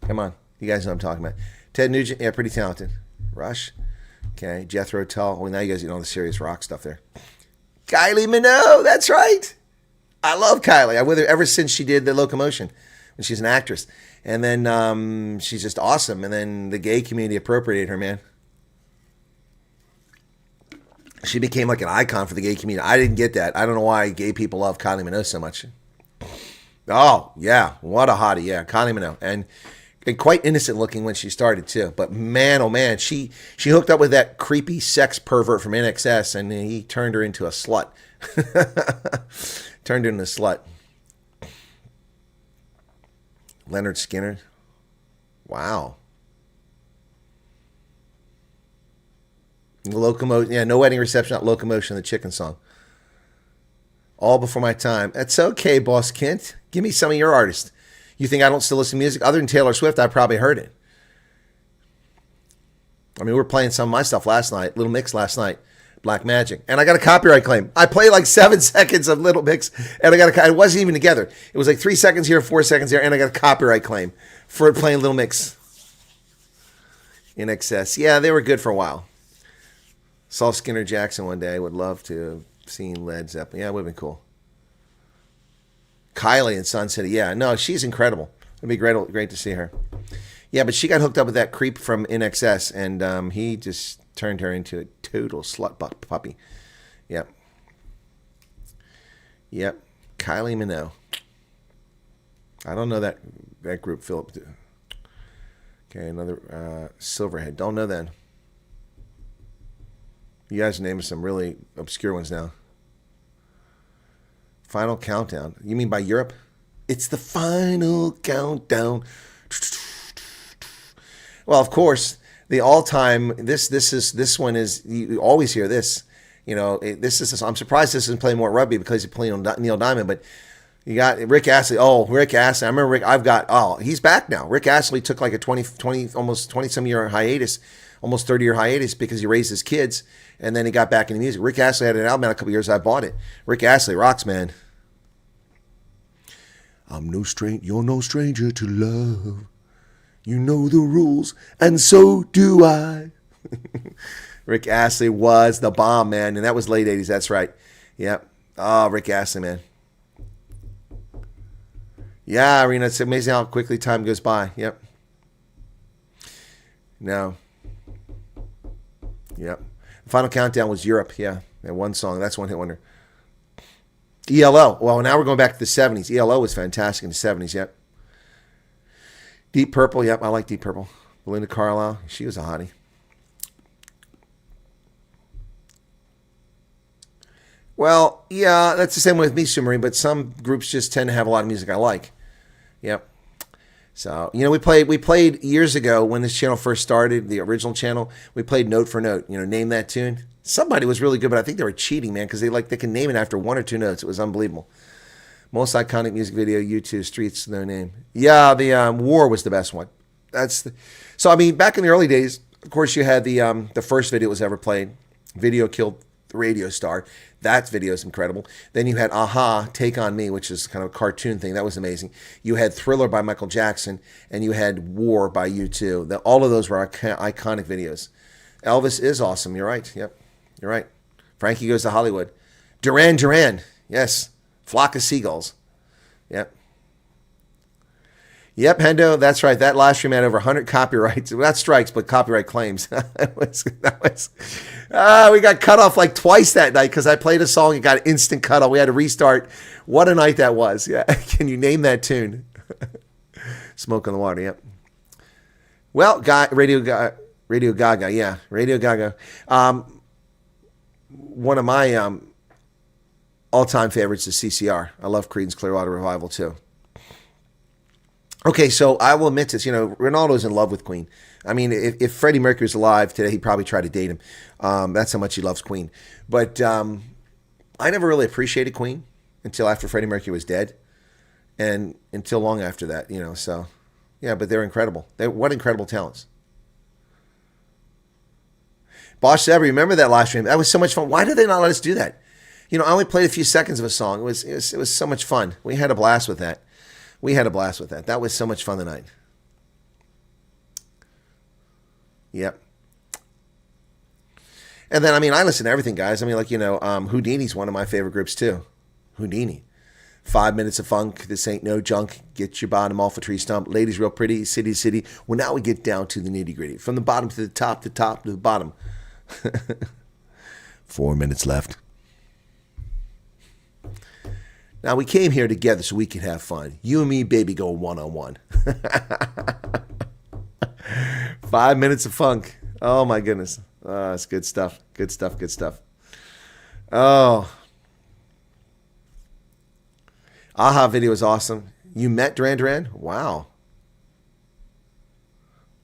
Come on. You guys know what I'm talking about. Ted Nugent, yeah, pretty talented. Rush. Okay. Jethro Tull. Well, now you guys know all the serious rock stuff there. Kylie Minogue. That's right. I love Kylie. I'm with her ever since she did the locomotion when she's an actress. And then she's just awesome. And then the gay community appropriated her, man. She became like an icon for the gay community. I didn't get that. I don't know why gay people love Kylie Minogue so much. Oh, yeah. What a hottie. Yeah, Kylie Minogue. And quite innocent looking when she started, too. But man, oh, man, she hooked up with that creepy sex pervert from NXS, and he turned her into a slut. Turned her into a slut. Leonard Skinner. Wow. Locomotion. Yeah, No Wedding Reception, not Locomotion, the chicken song. All before my time. That's okay, Boss Kent. Give me some of your artists. You think I don't still listen to music? Other than Taylor Swift, I probably heard it. I mean, we were playing some of my stuff last night, Little Mix last night, Black Magic. And I got a copyright claim. I played like 7 seconds of Little Mix, and it wasn't even together. It was like 3 seconds here, 4 seconds there, and I got a copyright claim for playing Little Mix in excess. Yeah, they were good for a while. Saw Skinner Jackson one day. I would love to have seen Led Zeppelin. Yeah, it would have been cool. Kylie in Sun City. Yeah, no, she's incredible. It'd be great to see her. Yeah, but she got hooked up with that creep from NXS, and he just turned her into a total slut puppy. Yep. Kylie Minogue. I don't know that group, Philip. Okay, another Silverhead. Don't know that. You guys name some really obscure ones now. Final Countdown. You mean by Europe? It's the final countdown. Well, of course, the all-time. This one is. You always hear this. You know, I'm surprised this isn't playing more rugby because he's playing Neil Diamond. But you got Rick Astley. Oh, Rick Astley. I remember Rick. He's back now. Rick Astley took like a 20 almost 20-some year hiatus, almost 30-year hiatus because he raised his kids. And then he got back into music. Rick Astley had an album out a couple years. I bought it. Rick Astley rocks, man. You're no stranger to love. You know the rules, and so do I. Rick Astley was the bomb, man. And that was late 80s. That's right. Yep. Oh, Rick Astley, man. Yeah, Irina, it's amazing how quickly time goes by. Yep. No. Yep. Final Countdown was Europe, yeah. And one song. That's one hit wonder. ELO. Well, now we're going back to the 70s. ELO was fantastic in the 70s, yep. Deep Purple, yep. I like Deep Purple. Belinda Carlisle. She was a hottie. Well, yeah, that's the same way with me, Sumarine, but some groups just tend to have a lot of music I like. Yep. So, you know, we played years ago when this channel first started, the original channel. We played note for note. You know, name that tune. Somebody was really good, but I think they were cheating, man, because they can name it after one or two notes. It was unbelievable. Most iconic music video, YouTube, Streets, No Name. Yeah, the War was the best one. So I mean, back in the early days, of course, you had the first video that was ever played. Video Killed the Radio Star. That video is incredible. Then you had Aha, Take on Me, which is kind of a cartoon thing. That was amazing. You had Thriller by Michael Jackson, and you had War by U2. All of those were iconic videos. Elvis is awesome. You're right. Yep, you're right. Frankie Goes to Hollywood. Duran Duran. Yes. Flock of Seagulls. Yep. Yep, Hendo, that's right. That live stream had over 100 copyrights. Well, not strikes, but copyright claims. We got cut off like twice that night because I played a song and got instant cut off. We had to restart. What a night that was. Yeah. Can you name that tune? Smoke on the Water, yep. Well, Radio Gaga, yeah. Radio Gaga. One of my all-time favorites is CCR. I love Creedence Clearwater Revival, too. Okay, so I will admit this. You know, Ronaldo's in love with Queen. I mean, if Freddie Mercury was alive today, he'd probably try to date him. That's how much he loves Queen. But I never really appreciated Queen until after Freddie Mercury was dead, and until long after that. You know, so yeah. But they're incredible. What incredible talents. Bosch Ever, remember that live stream? That was so much fun. Why did they not let us do that? You know, I only played a few seconds of a song. It was so much fun. We had a blast with that. That was so much fun tonight. Yep. And then, I mean, I listen to everything, guys. I mean, like, you know, Houdini's one of my favorite groups, too. Houdini. 5 Minutes of Funk, This Ain't No Junk, Get Your Bottom Off a Tree Stump, Ladies Real Pretty, City City. Well, now we get down to the nitty gritty. From the bottom to the top, to the bottom. 4 minutes left. Now, we came here together so we could have fun. You and me, baby, go one-on-one. 5 minutes of funk. Oh, my goodness. It's good stuff. Good stuff, good stuff. Oh. Aha video is awesome. You met Duran Duran? Wow.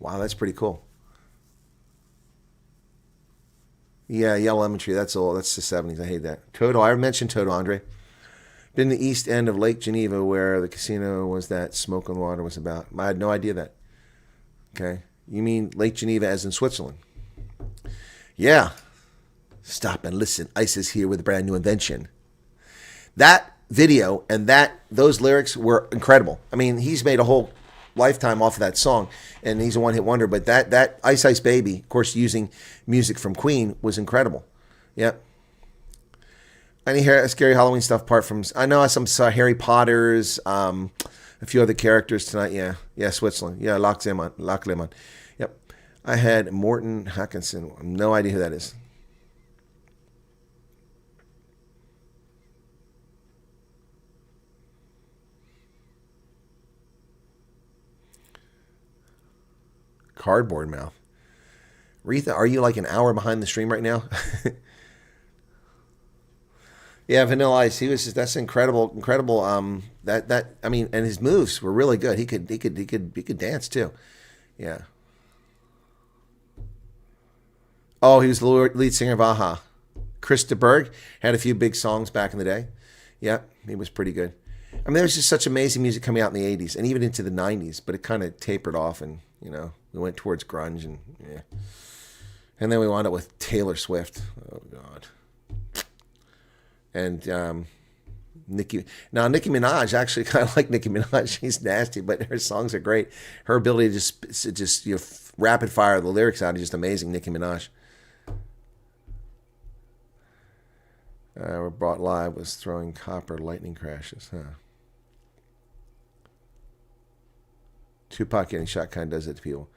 Wow, that's pretty cool. Yeah, Yellow Lemon Tree. That's old. That's the 70s. I hate that. Toto. I mentioned Toto, Andre. Been the east end of Lake Geneva where the casino was that Smoke on the Water was about. I had no idea that. Okay. You mean Lake Geneva as in Switzerland? Yeah. Stop and listen. Ice is here with a brand new invention. That video and those lyrics were incredible. I mean, he's made a whole lifetime off of that song, and he's a one-hit wonder. But that Ice Ice Baby, of course, using music from Queen, was incredible. Yep. Any scary Halloween stuff apart from... I know some Harry Potters, a few other characters tonight. Yeah, Switzerland. Yeah, Loch Lomond. Yep. I had Morton Hackinson. No idea who that is. Cardboard Mouth. Retha, are you like an hour behind the stream right now? Yeah, Vanilla Ice. That's incredible. I mean, and his moves were really good. He could dance too. Yeah. Oh, he was the lead singer of Aha. Chris de Burgh had a few big songs back in the day. Yeah, he was pretty good. I mean, there was just such amazing music coming out in the 80s and even into the 90s, but it kind of tapered off and, you know, we went towards grunge and yeah. And then we wound up with Taylor Swift. Oh, God. And Nicki Minaj, actually kind of like Nicki Minaj. She's nasty, but her songs are great. Her ability to just you know, rapid fire the lyrics out is just amazing. Nicki Minaj. We're brought live was throwing copper lightning crashes. Huh. Tupac getting shot kind of does it to people.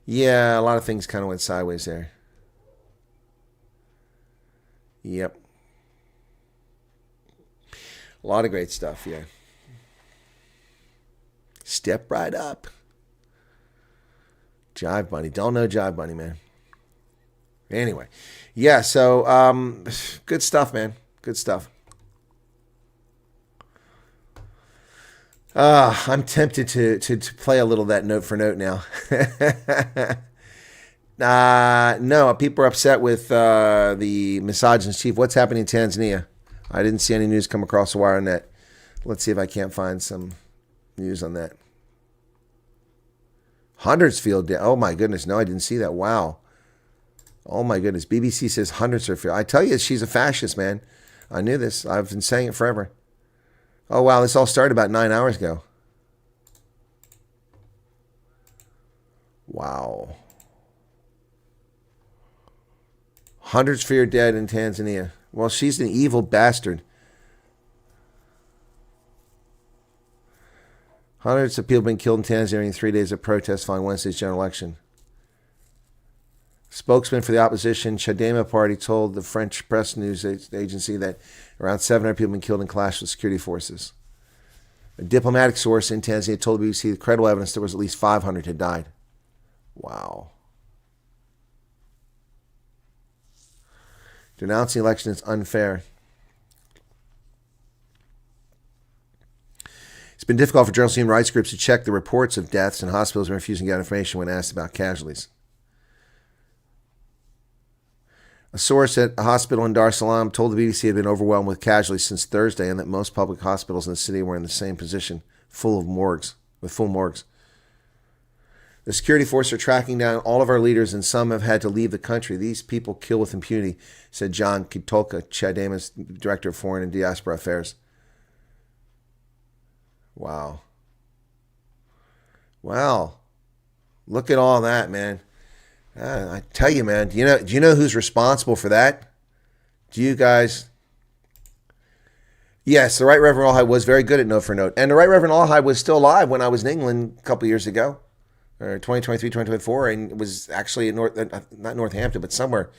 Yeah, a lot of things kind of went sideways there. Yep. A lot of great stuff, yeah. Step right up. Jive Bunny. Don't know Jive Bunny, man. Anyway. Yeah, so good stuff, man. Good stuff. I'm tempted to play a little of that note for note now. No, people are upset with the misogynist chief. What's happening in Tanzania? I didn't see any news come across the wire on that. Let's see if I can't find some news on that. Huddersfield. Oh my goodness. No, I didn't see that. Wow. Oh my goodness. BBC says Huddersfield. I tell you, she's a fascist, man. I knew this. I've been saying it forever. Oh wow, this all started about 9 hours ago. Wow. Huddersfield dead in Tanzania. Well, she's an evil bastard. Hundreds of people have been killed in Tanzania during 3 days of protests following Wednesday's general election. Spokesman for the opposition Chadema party told the French press news agency that around 700 people have been killed in clash with security forces. A diplomatic source in Tanzania told the BBC with credible evidence there was at least 500 had died. Wow. Denouncing the election is unfair. It's been difficult for journalists and human rights groups to check the reports of deaths, and hospitals are refusing to get information when asked about casualties. A source at a hospital in Dar es Salaam told the BBC it had been overwhelmed with casualties since Thursday and that most public hospitals in the city were in the same position, full morgues. The security forces are tracking down all of our leaders and some have had to leave the country. These people kill with impunity, said John Kitolka, Chadema's Director of Foreign and Diaspora Affairs. Wow. Well, look at all that, man. I tell you, man, do you know who's responsible for that? Do you guys? Yes, the Right Reverend Alhide was very good at note for note. And the Right Reverend Alhide was still alive when I was in England a couple years ago, or 2023, 2024, and it was actually in not Northampton, but somewhere,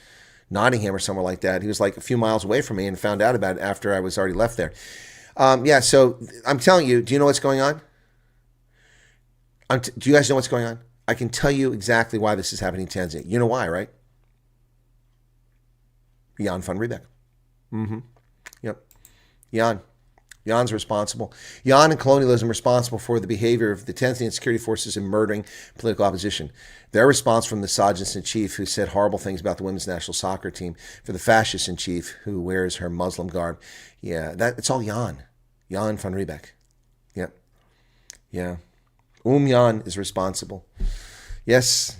Nottingham or somewhere like that. He was like a few miles away from me and found out about it after I was already left there. Yeah, so I'm telling you, do you know what's going on? Do you guys know what's going on? I can tell you exactly why this is happening in Tanzania. You know why, right? Jan van Riebeck. Yep. Jan's responsible. Jan and colonialism are responsible for the behavior of the Tanzanian security forces in murdering political opposition. They're responsible from the misogynist in chief who said horrible things about the women's national soccer team, for the fascist in chief who wears her Muslim garb. Yeah, it's all Jan. Jan van Riebeck. Yep. Yeah. Jan is responsible. Yes.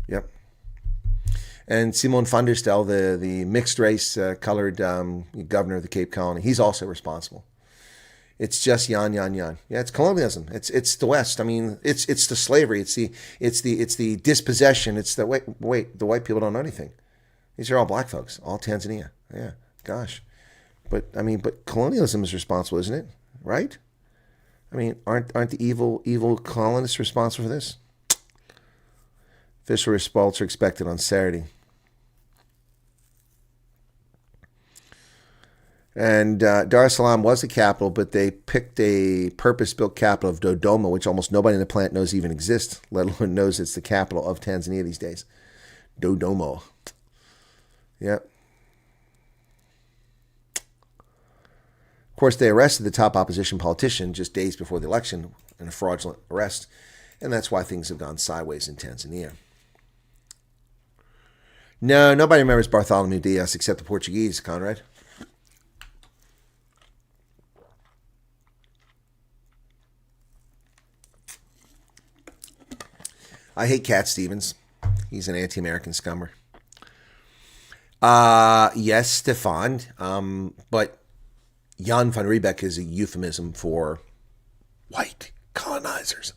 Yep. And Simon van der Stel, the mixed race colored governor of the Cape Colony, he's also responsible. It's just Jan. Yeah, it's colonialism. It's the West. I mean, it's the slavery. It's the dispossession. It's the wait. The white people don't know anything. These are all black folks, all Tanzania. Yeah, gosh. But colonialism is responsible, isn't it? Right? I mean, aren't the evil colonists responsible for this? Official results are expected on Saturday. And Dar es Salaam was the capital, but they picked a purpose-built capital of Dodoma, which almost nobody in the planet knows even exists, let alone knows it's the capital of Tanzania these days. Dodoma. Yep. Of course, they arrested the top opposition politician just days before the election in a fraudulent arrest, and that's why things have gone sideways in Tanzania. No, nobody remembers Bartholomew Dias except the Portuguese, Conrad. I hate Cat Stevens. He's an anti-American scummer. Yes, Stefan, but Jan van Riebeck is a euphemism for white colonizers.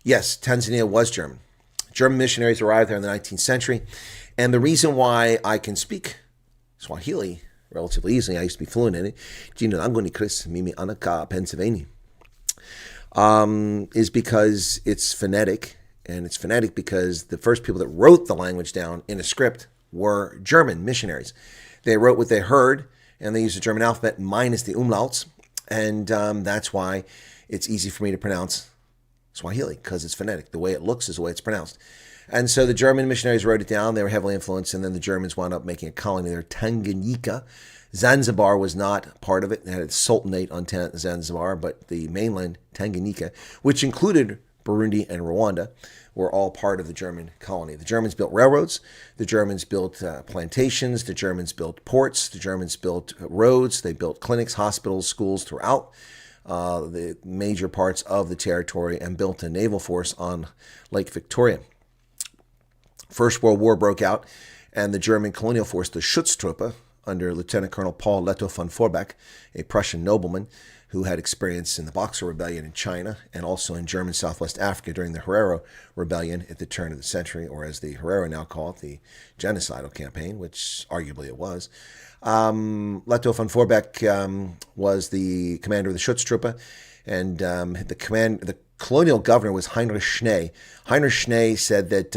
Yes, Tanzania was German. German missionaries arrived there in the 19th century. And the reason why I can speak Swahili relatively easily, I used to be fluent in it, Jina langu ni Chris, mimi anaka Pennsylvania, is because it's phonetic. And it's phonetic because the first people that wrote the language down in a script were German missionaries. They wrote what they heard, and they used the German alphabet minus the umlauts. And that's why it's easy for me to pronounce Swahili, because it's phonetic. The way it looks is the way it's pronounced. And so the German missionaries wrote it down. They were heavily influenced, and then the Germans wound up making a colony there, Tanganyika. Zanzibar was not part of it. It had a sultanate on Zanzibar, but the mainland, Tanganyika, which included Burundi and Rwanda, were all part of the German colony. The Germans built railroads. The Germans built plantations. The Germans built ports. The Germans built roads. They built clinics, hospitals, schools throughout the major parts of the territory, and built a naval force on Lake Victoria. First World War broke out, and the German colonial force, the Schutztruppe, under Lieutenant Colonel Paul Lettow von Vorbeck, a Prussian nobleman who had experience in the Boxer Rebellion in China and also in German Southwest Africa during the Herero Rebellion at the turn of the century, or as the Herero now call it, the genocidal campaign, which arguably it was. Lettow von Vorbeck was the commander of the Schutztruppe, and the colonial governor was Heinrich Schnee. Heinrich Schnee said that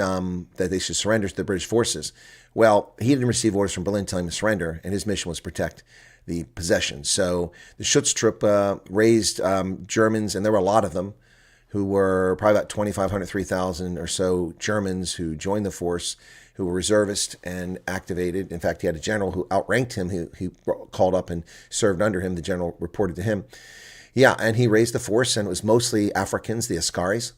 they should surrender to the British forces. Well, he didn't receive orders from Berlin telling him to surrender, and his mission was to protect the possession. So the Schutztruppe raised Germans, and there were a lot of them, who were probably about 2,500, 3,000 or so Germans who joined the force, who were reservists and activated. In fact, he had a general who outranked him, who he called up and served under him. The general reported to him. Yeah, and he raised the force, and it was mostly Africans, the Askaris,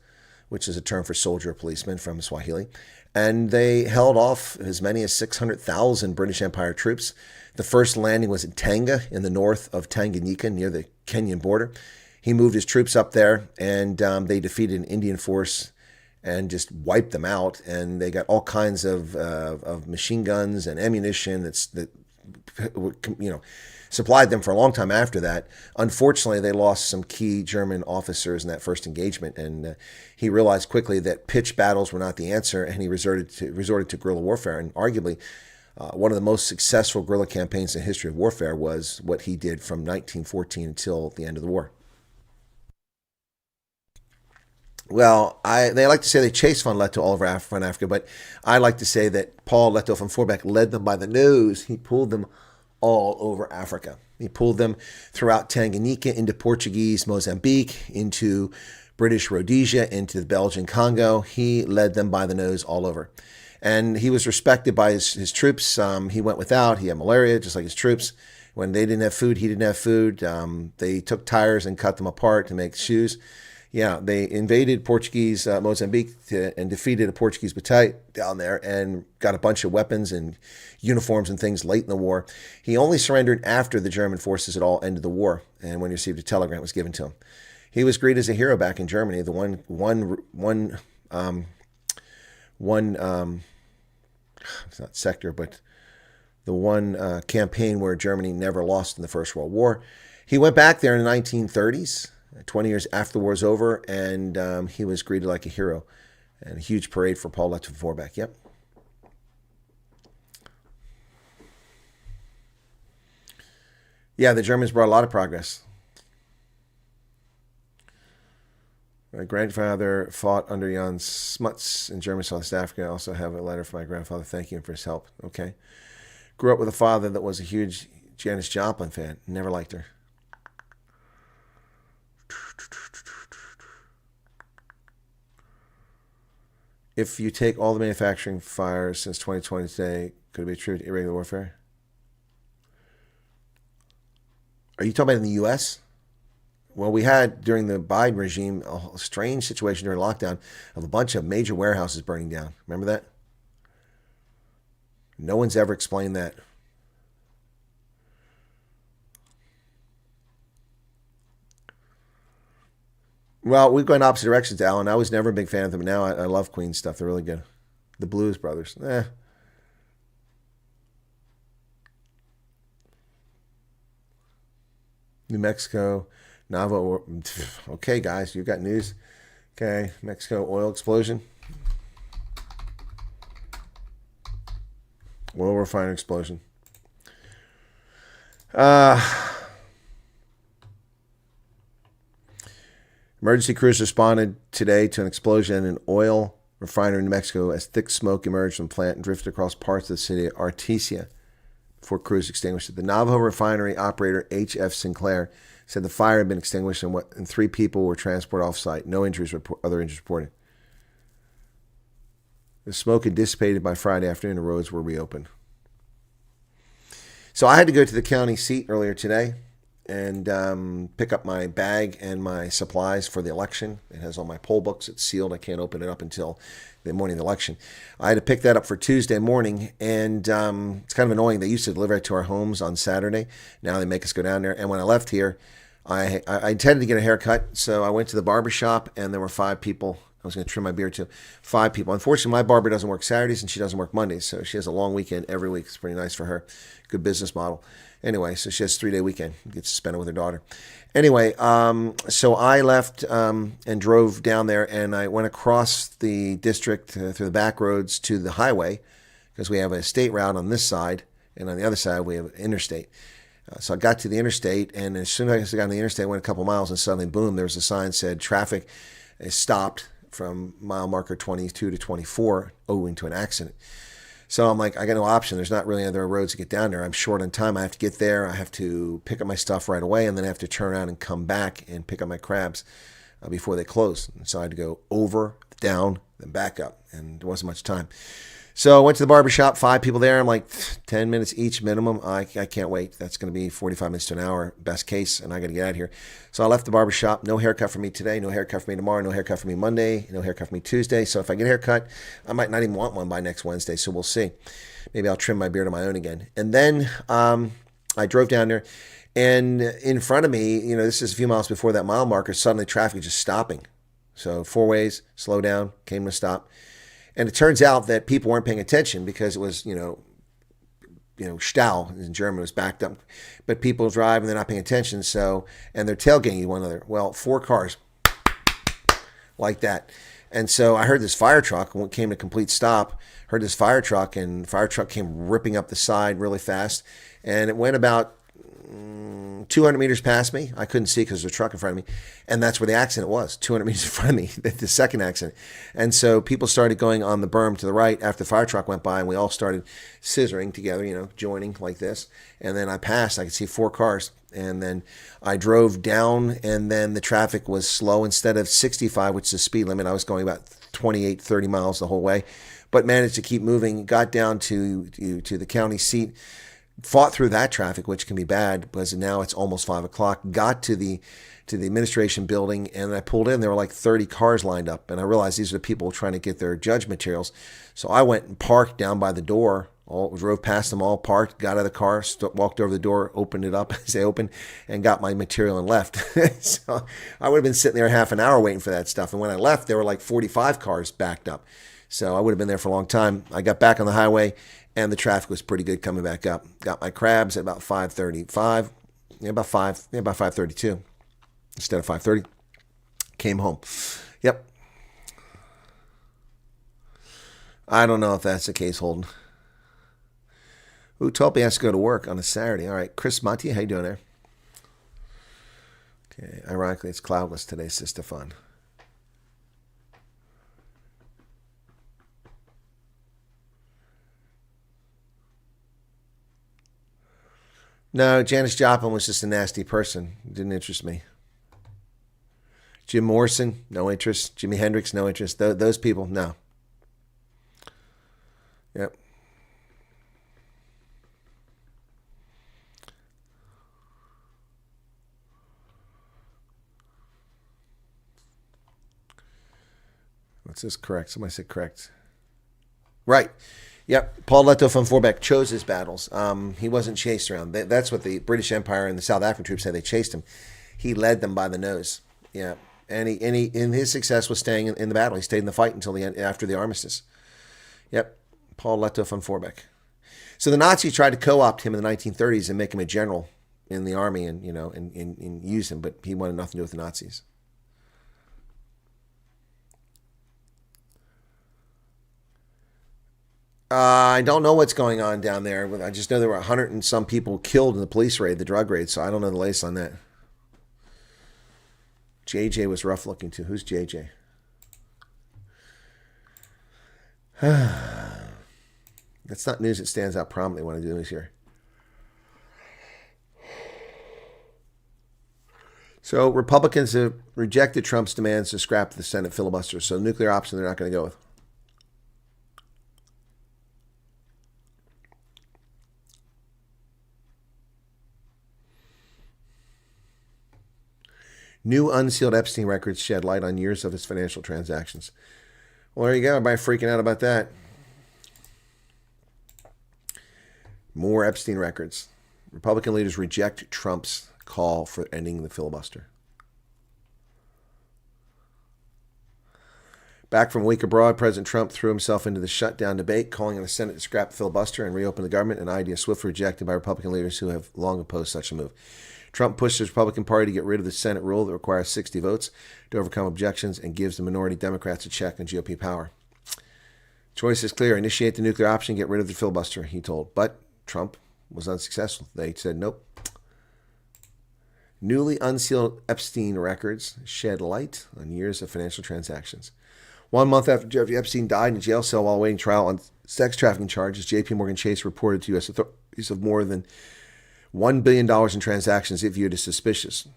which is a term for soldier or policeman from Swahili. And they held off as many as 600,000 British Empire troops. The first landing was at Tanga in the north of Tanganyika near the Kenyan border. He moved his troops up there, and they defeated an Indian force and just wiped them out. And they got all kinds of machine guns and ammunition that supplied them for a long time after that. Unfortunately, they lost some key German officers in that first engagement, and he realized quickly that pitched battles were not the answer, and he resorted to guerrilla warfare. And arguably, one of the most successful guerrilla campaigns in the history of warfare was what he did from 1914 until the end of the war. Well, they like to say they chased von Lettow all over Africa, but I like to say that Paul Lettow von Vorbeck led them by the nose. He pulled them all over Africa. He pulled them throughout Tanganyika into Portuguese Mozambique, into British Rhodesia, into the Belgian Congo. He led them by the nose all over. And he was respected by his troops. He went without. He had malaria, just like his troops. When they didn't have food, he didn't have food. They took tires and cut them apart to make shoes. Yeah, they invaded Portuguese Mozambique and defeated a Portuguese battalion down there and got a bunch of weapons and uniforms and things late in the war. He only surrendered after the German forces had all ended the war, and when he received a telegram was given to him. He was greeted as a hero back in Germany. The it's not sector, but the one campaign where Germany never lost in the First World War. He went back there in the 1930s. 20 years after the war was over, and he was greeted like a hero. And a huge parade for Paul Lettow von Vorbeck. Yep. Yeah, the Germans brought a lot of progress. My grandfather fought under Jan Smuts in German South Africa. I also have a letter from my grandfather thanking him for his help. Okay. Grew up with a father that was a huge Janis Joplin fan. Never liked her. If you take all the manufacturing fires since 2020 today, could it be true to irregular warfare? Are you talking about in the U.S.? Well, we had, during the Biden regime, a strange situation during lockdown of a bunch of major warehouses burning down. Remember that? No one's ever explained that. Well, we've gone opposite directions, Alan. I was never a big fan of them. Now I love Queen stuff. They're really good. The Blues Brothers. New Mexico. Navajo. Okay, guys, you got news. Okay, Mexico oil explosion. Oil refinery explosion. Emergency crews responded today to an explosion in an oil refinery in New Mexico as thick smoke emerged from the plant and drifted across parts of the city of Artesia before crews extinguished it. The Navajo refinery operator H.F. Sinclair said the fire had been extinguished and 3 people were transported off-site. No other injuries reported. The smoke had dissipated by Friday afternoon. The roads were reopened. So I had to go to the county seat earlier today and pick up my bag and my supplies for the election. It has all my poll books. It's sealed. I can't open it up until the morning of the election. I had to pick that up for Tuesday morning, and it's kind of annoying. They used to deliver it to our homes on Saturday. Now they make us go down there. And when I left here, I intended to get a haircut, so I went to the barber shop, and there were 5 people. I was going to trim my beard too. 5 people. Unfortunately, my barber doesn't work Saturdays, and she doesn't work Mondays, so she has a long weekend every week. It's pretty nice for her. Good business model. Anyway, so she has a 3-day weekend. Gets to spend it with her daughter. Anyway, so I left and drove down there, and I went across the district through the back roads to the highway, because we have a state route on this side, and on the other side we have interstate. So I got to the interstate, and as soon as I got on the interstate, I went a couple miles, and suddenly, boom, there was a sign that said traffic is stopped from mile marker 22 to 24 owing to an accident. So I'm like, I got no option. There's not really other roads to get down there. I'm short on time. I have to get there. I have to pick up my stuff right away, and then I have to turn around and come back and pick up my crabs before they close. And so I had to go over, down, then back up, and there wasn't much time. So I went to the barbershop, 5 people there. I'm like, 10 minutes each minimum. I can't wait. That's going to be 45 minutes to an hour, best case, and I got to get out of here. So I left the barbershop. No haircut for me today. No haircut for me tomorrow. No haircut for me Monday. No haircut for me Tuesday. So if I get a haircut, I might not even want one by next Wednesday. So we'll see. Maybe I'll trim my beard on my own again. And then I drove down there, and in front of me, this is a few miles before that mile marker, suddenly traffic just stopping. So 4 ways, slow down, came to a stop. And it turns out that people weren't paying attention because it was, Stau in German was backed up. But people drive and they're not paying attention, and they're tailgating one another. Well, 4 cars like that. And so I heard this fire truck, when it came to complete stop, heard this fire truck, and the fire truck came ripping up the side really fast. And it went about 200 meters past me. I couldn't see because there's a truck in front of me. And that's where the accident was, 200 meters in front of me, the second accident. And so people started going on the berm to the right after the fire truck went by, and we all started scissoring together, joining like this. And then I passed. I could see 4 cars. And then I drove down, and then the traffic was slow. Instead of 65, which is the speed limit, I was going about 28, 30 miles the whole way, but managed to keep moving, got down to the county seat, fought through that traffic, which can be bad because now it's almost 5 o'clock, got to the administration building, and I pulled in. There were like 30 cars lined up, and I realized these are the people trying to get their judge materials. So I went and parked down by the door, drove past them all, parked, got out of the car, walked over the door, opened it up as they opened, and got my material and left. So I would have been sitting there half an hour waiting for that stuff. And when I left, there were like 45 cars backed up. So I would have been there for a long time. I got back on the highway, and the traffic was pretty good coming back up. Got my crabs at about 5:35, about 5:32 instead of 5:30. Came home. Yep. I don't know if that's the case, Holden. Ooh, Tulpe has to go to work on a Saturday. All right, Chris Monty, how you doing there? Okay, ironically, it's cloudless today, Sister Fun. No, Janis Joplin was just a nasty person. Didn't interest me. Jim Morrison, no interest. Jimi Hendrix, no interest. Those people, no. Yep. What's this correct? Somebody said correct. Right. Yep, Paul Leto von Vorbeck chose his battles. He wasn't chased around. That's what the British Empire and the South African troops said. They chased him. He led them by the nose. Yeah, and his success was staying in the battle. He stayed in the fight until the end, after the armistice. Yep, Paul Leto von Vorbeck. So the Nazis tried to co-opt him in the 1930s and make him a general in the army, and and use him, but he wanted nothing to do with the Nazis. I don't know what's going on down there. I just know there were 100 and some people killed in the police raid, the drug raid, so I don't know the latest on that. JJ was rough looking too. Who's JJ? That's not news that stands out prominently when I do this here. So Republicans have rejected Trump's demands to scrap the Senate filibuster, so nuclear option they're not going to go with. New unsealed Epstein records shed light on years of his financial transactions. Well, there you go. Everybody freaking out about that. More Epstein records. Republican leaders reject Trump's call for ending the filibuster. Back from a week abroad, President Trump threw himself into the shutdown debate, calling on the Senate to scrap the filibuster and reopen the government, an idea swiftly rejected by Republican leaders who have long opposed such a move. Trump pushed his Republican Party to get rid of the Senate rule that requires 60 votes to overcome objections and gives the minority Democrats a check on GOP power. Choice is clear. Initiate the nuclear option, get rid of the filibuster, he told. But Trump was unsuccessful. They said nope. Newly unsealed Epstein records shed light on years of financial transactions. 1 month after Jeffrey Epstein died in a jail cell while awaiting trial on sex trafficking charges, J.P. Morgan Chase reported to U.S. authorities of more than $1 billion in transactions it viewed as suspicious.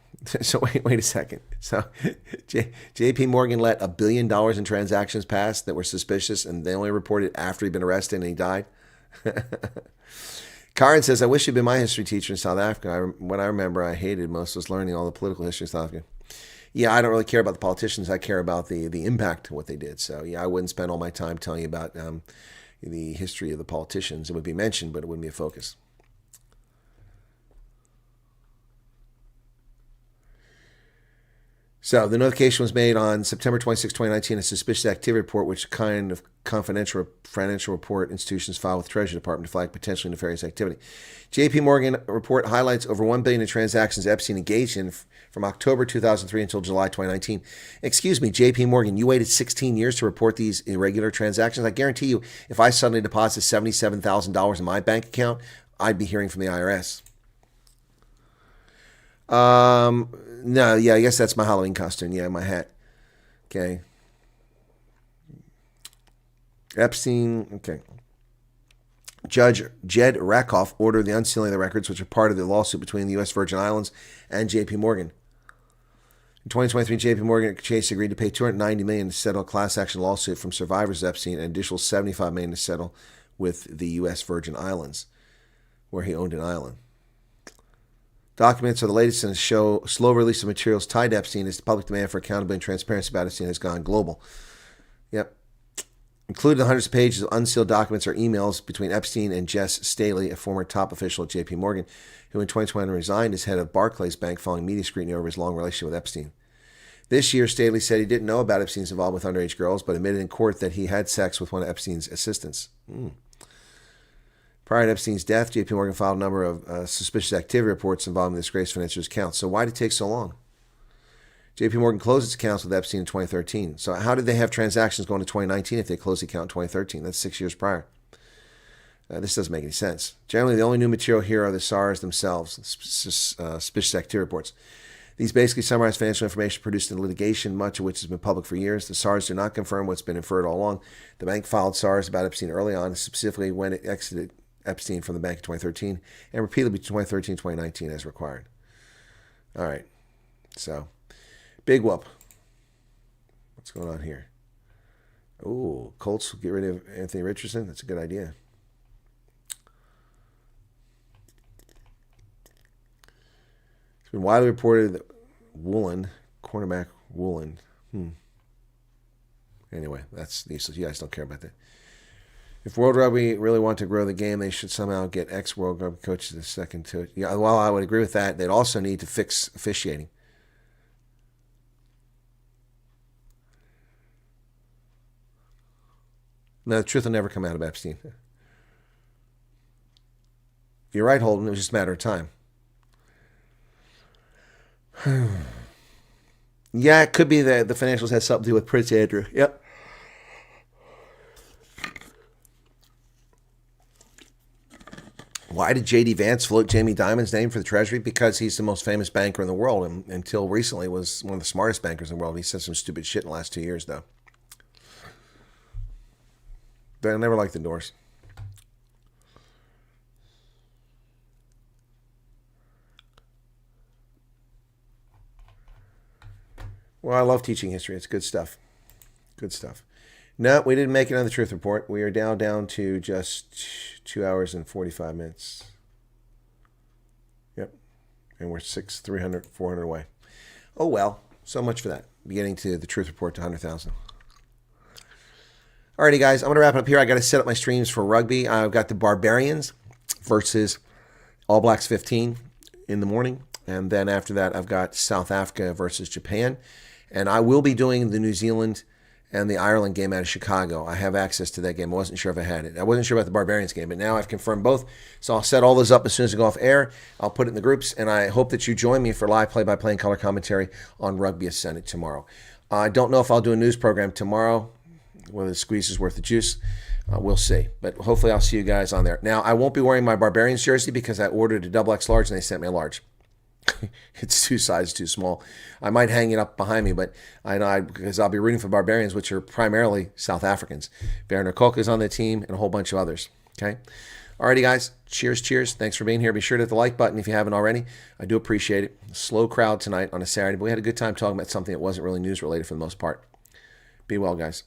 So wait a second. So J.P. Morgan let $1 billion in transactions pass that were suspicious, and they only reported after he'd been arrested and he died? Karen says, I wish you'd been my history teacher in South Africa. What I remember I hated most was learning all the political history of South Africa. Yeah, I don't really care about the politicians. I care about the impact of what they did. So, yeah, I wouldn't spend all my time telling you about the history of the politicians. It would be mentioned, but it wouldn't be a focus. So, the notification was made on September 26, 2019, a suspicious activity report, which kind of confidential financial report institutions file with the Treasury Department to flag potentially nefarious activity. J.P. Morgan report highlights over $1 billion in transactions Epstein engaged in from October 2003 until July 2019. Excuse me, J.P. Morgan, you waited 16 years to report these irregular transactions? I guarantee you, if I suddenly deposit $77,000 in my bank account, I'd be hearing from the IRS. No, yeah, I guess that's my Halloween costume. Yeah, my hat. Okay. Epstein, okay. Judge Jed Rakoff ordered the unsealing of the records, which are part of the lawsuit between the U.S. Virgin Islands and J.P. Morgan. In 2023, J.P. Morgan Chase agreed to pay $290 million to settle a class action lawsuit from survivors of Epstein and an additional $75 million to settle with the U.S. Virgin Islands, where he owned an island. Documents are the latest in a slow release of materials tied to Epstein as the public demand for accountability and transparency about Epstein has gone global. Yep. Included in hundreds of pages of unsealed documents are emails between Epstein and Jess Staley, a former top official at J.P. Morgan, who in 2020 resigned as head of Barclays Bank following media scrutiny over his long relationship with Epstein. This year, Staley said he didn't know about Epstein's involvement with underage girls, but admitted in court that he had sex with one of Epstein's assistants. Prior to Epstein's death, J.P. Morgan filed a number of suspicious activity reports involving the disgraced financiers' accounts. So why did it take so long? J.P. Morgan closed its accounts with Epstein in 2013. So how did they have transactions going to 2019 if they closed the account in 2013? That's 6 years prior. This doesn't make any sense. Generally, the only new material here are the SARs themselves, suspicious activity reports. These basically summarize financial information produced in litigation, much of which has been public for years. The SARs do not confirm what's been inferred all along. The bank filed SARs about Epstein early on, specifically when it exited Epstein from the bank in 2013, and repeatedly between 2013 and 2019 as required. All right. So, big whoop. What's going on here? Oh, Colts get rid of Anthony Richardson? That's a good idea. It's been widely reported that cornerback Woolen. Anyway, that's useless. You guys don't care about that. If World Rugby really want to grow the game, they should somehow get ex-World Rugby coaches a second to it. Yeah, well, I would agree with that. They'd also need to fix officiating. No, the truth will never come out of Epstein. You're right, Holden. It was just a matter of time. Yeah, it could be that the financials had something to do with Prince Andrew. Yep. Why did J.D. Vance float Jamie Dimon's name for the Treasury? Because he's the most famous banker in the world, and until recently was one of the smartest bankers in the world. He said some stupid shit in the last 2 years, though. But I never liked the Doors. Well, I love teaching history. It's good stuff. Good stuff. No, we didn't make it on the Truth Report. We are now down to just 2 hours and 45 minutes. Yep. And we're 400 away. Oh well, so much for that. Beginning to the truth report to 100,000. Alrighty, guys, I'm going to wrap it up here. I got to set up my streams for rugby. I've got the Barbarians versus All Blacks 15 in the morning. And then after that, I've got South Africa versus Japan. And I will be doing the New Zealand and the Ireland game out of Chicago. I have access to that game. I wasn't sure if I had it. I wasn't sure about the Barbarians game, but now I've confirmed both. So I'll set all those up as soon as I go off air. I'll put it in the groups, and I hope that you join me for live play-by-play and color commentary on Rugby Ascendant tomorrow. I don't know if I'll do a news program tomorrow, whether the squeeze is worth the juice. We'll see. But hopefully I'll see you guys on there. Now, I won't be wearing my Barbarians jersey because I ordered a XXL large, and they sent me a large. It's 2 sizes too small. I might hang it up behind me, but I know because I'll be rooting for Barbarians, which are primarily South Africans. Werner Koka's on the team and a whole bunch of others. Okay? Alrighty, guys. Cheers. Thanks for being here. Be sure to hit the like button if you haven't already. I do appreciate it. Slow crowd tonight on a Saturday, but we had a good time talking about something that wasn't really news related for the most part. Be well, guys.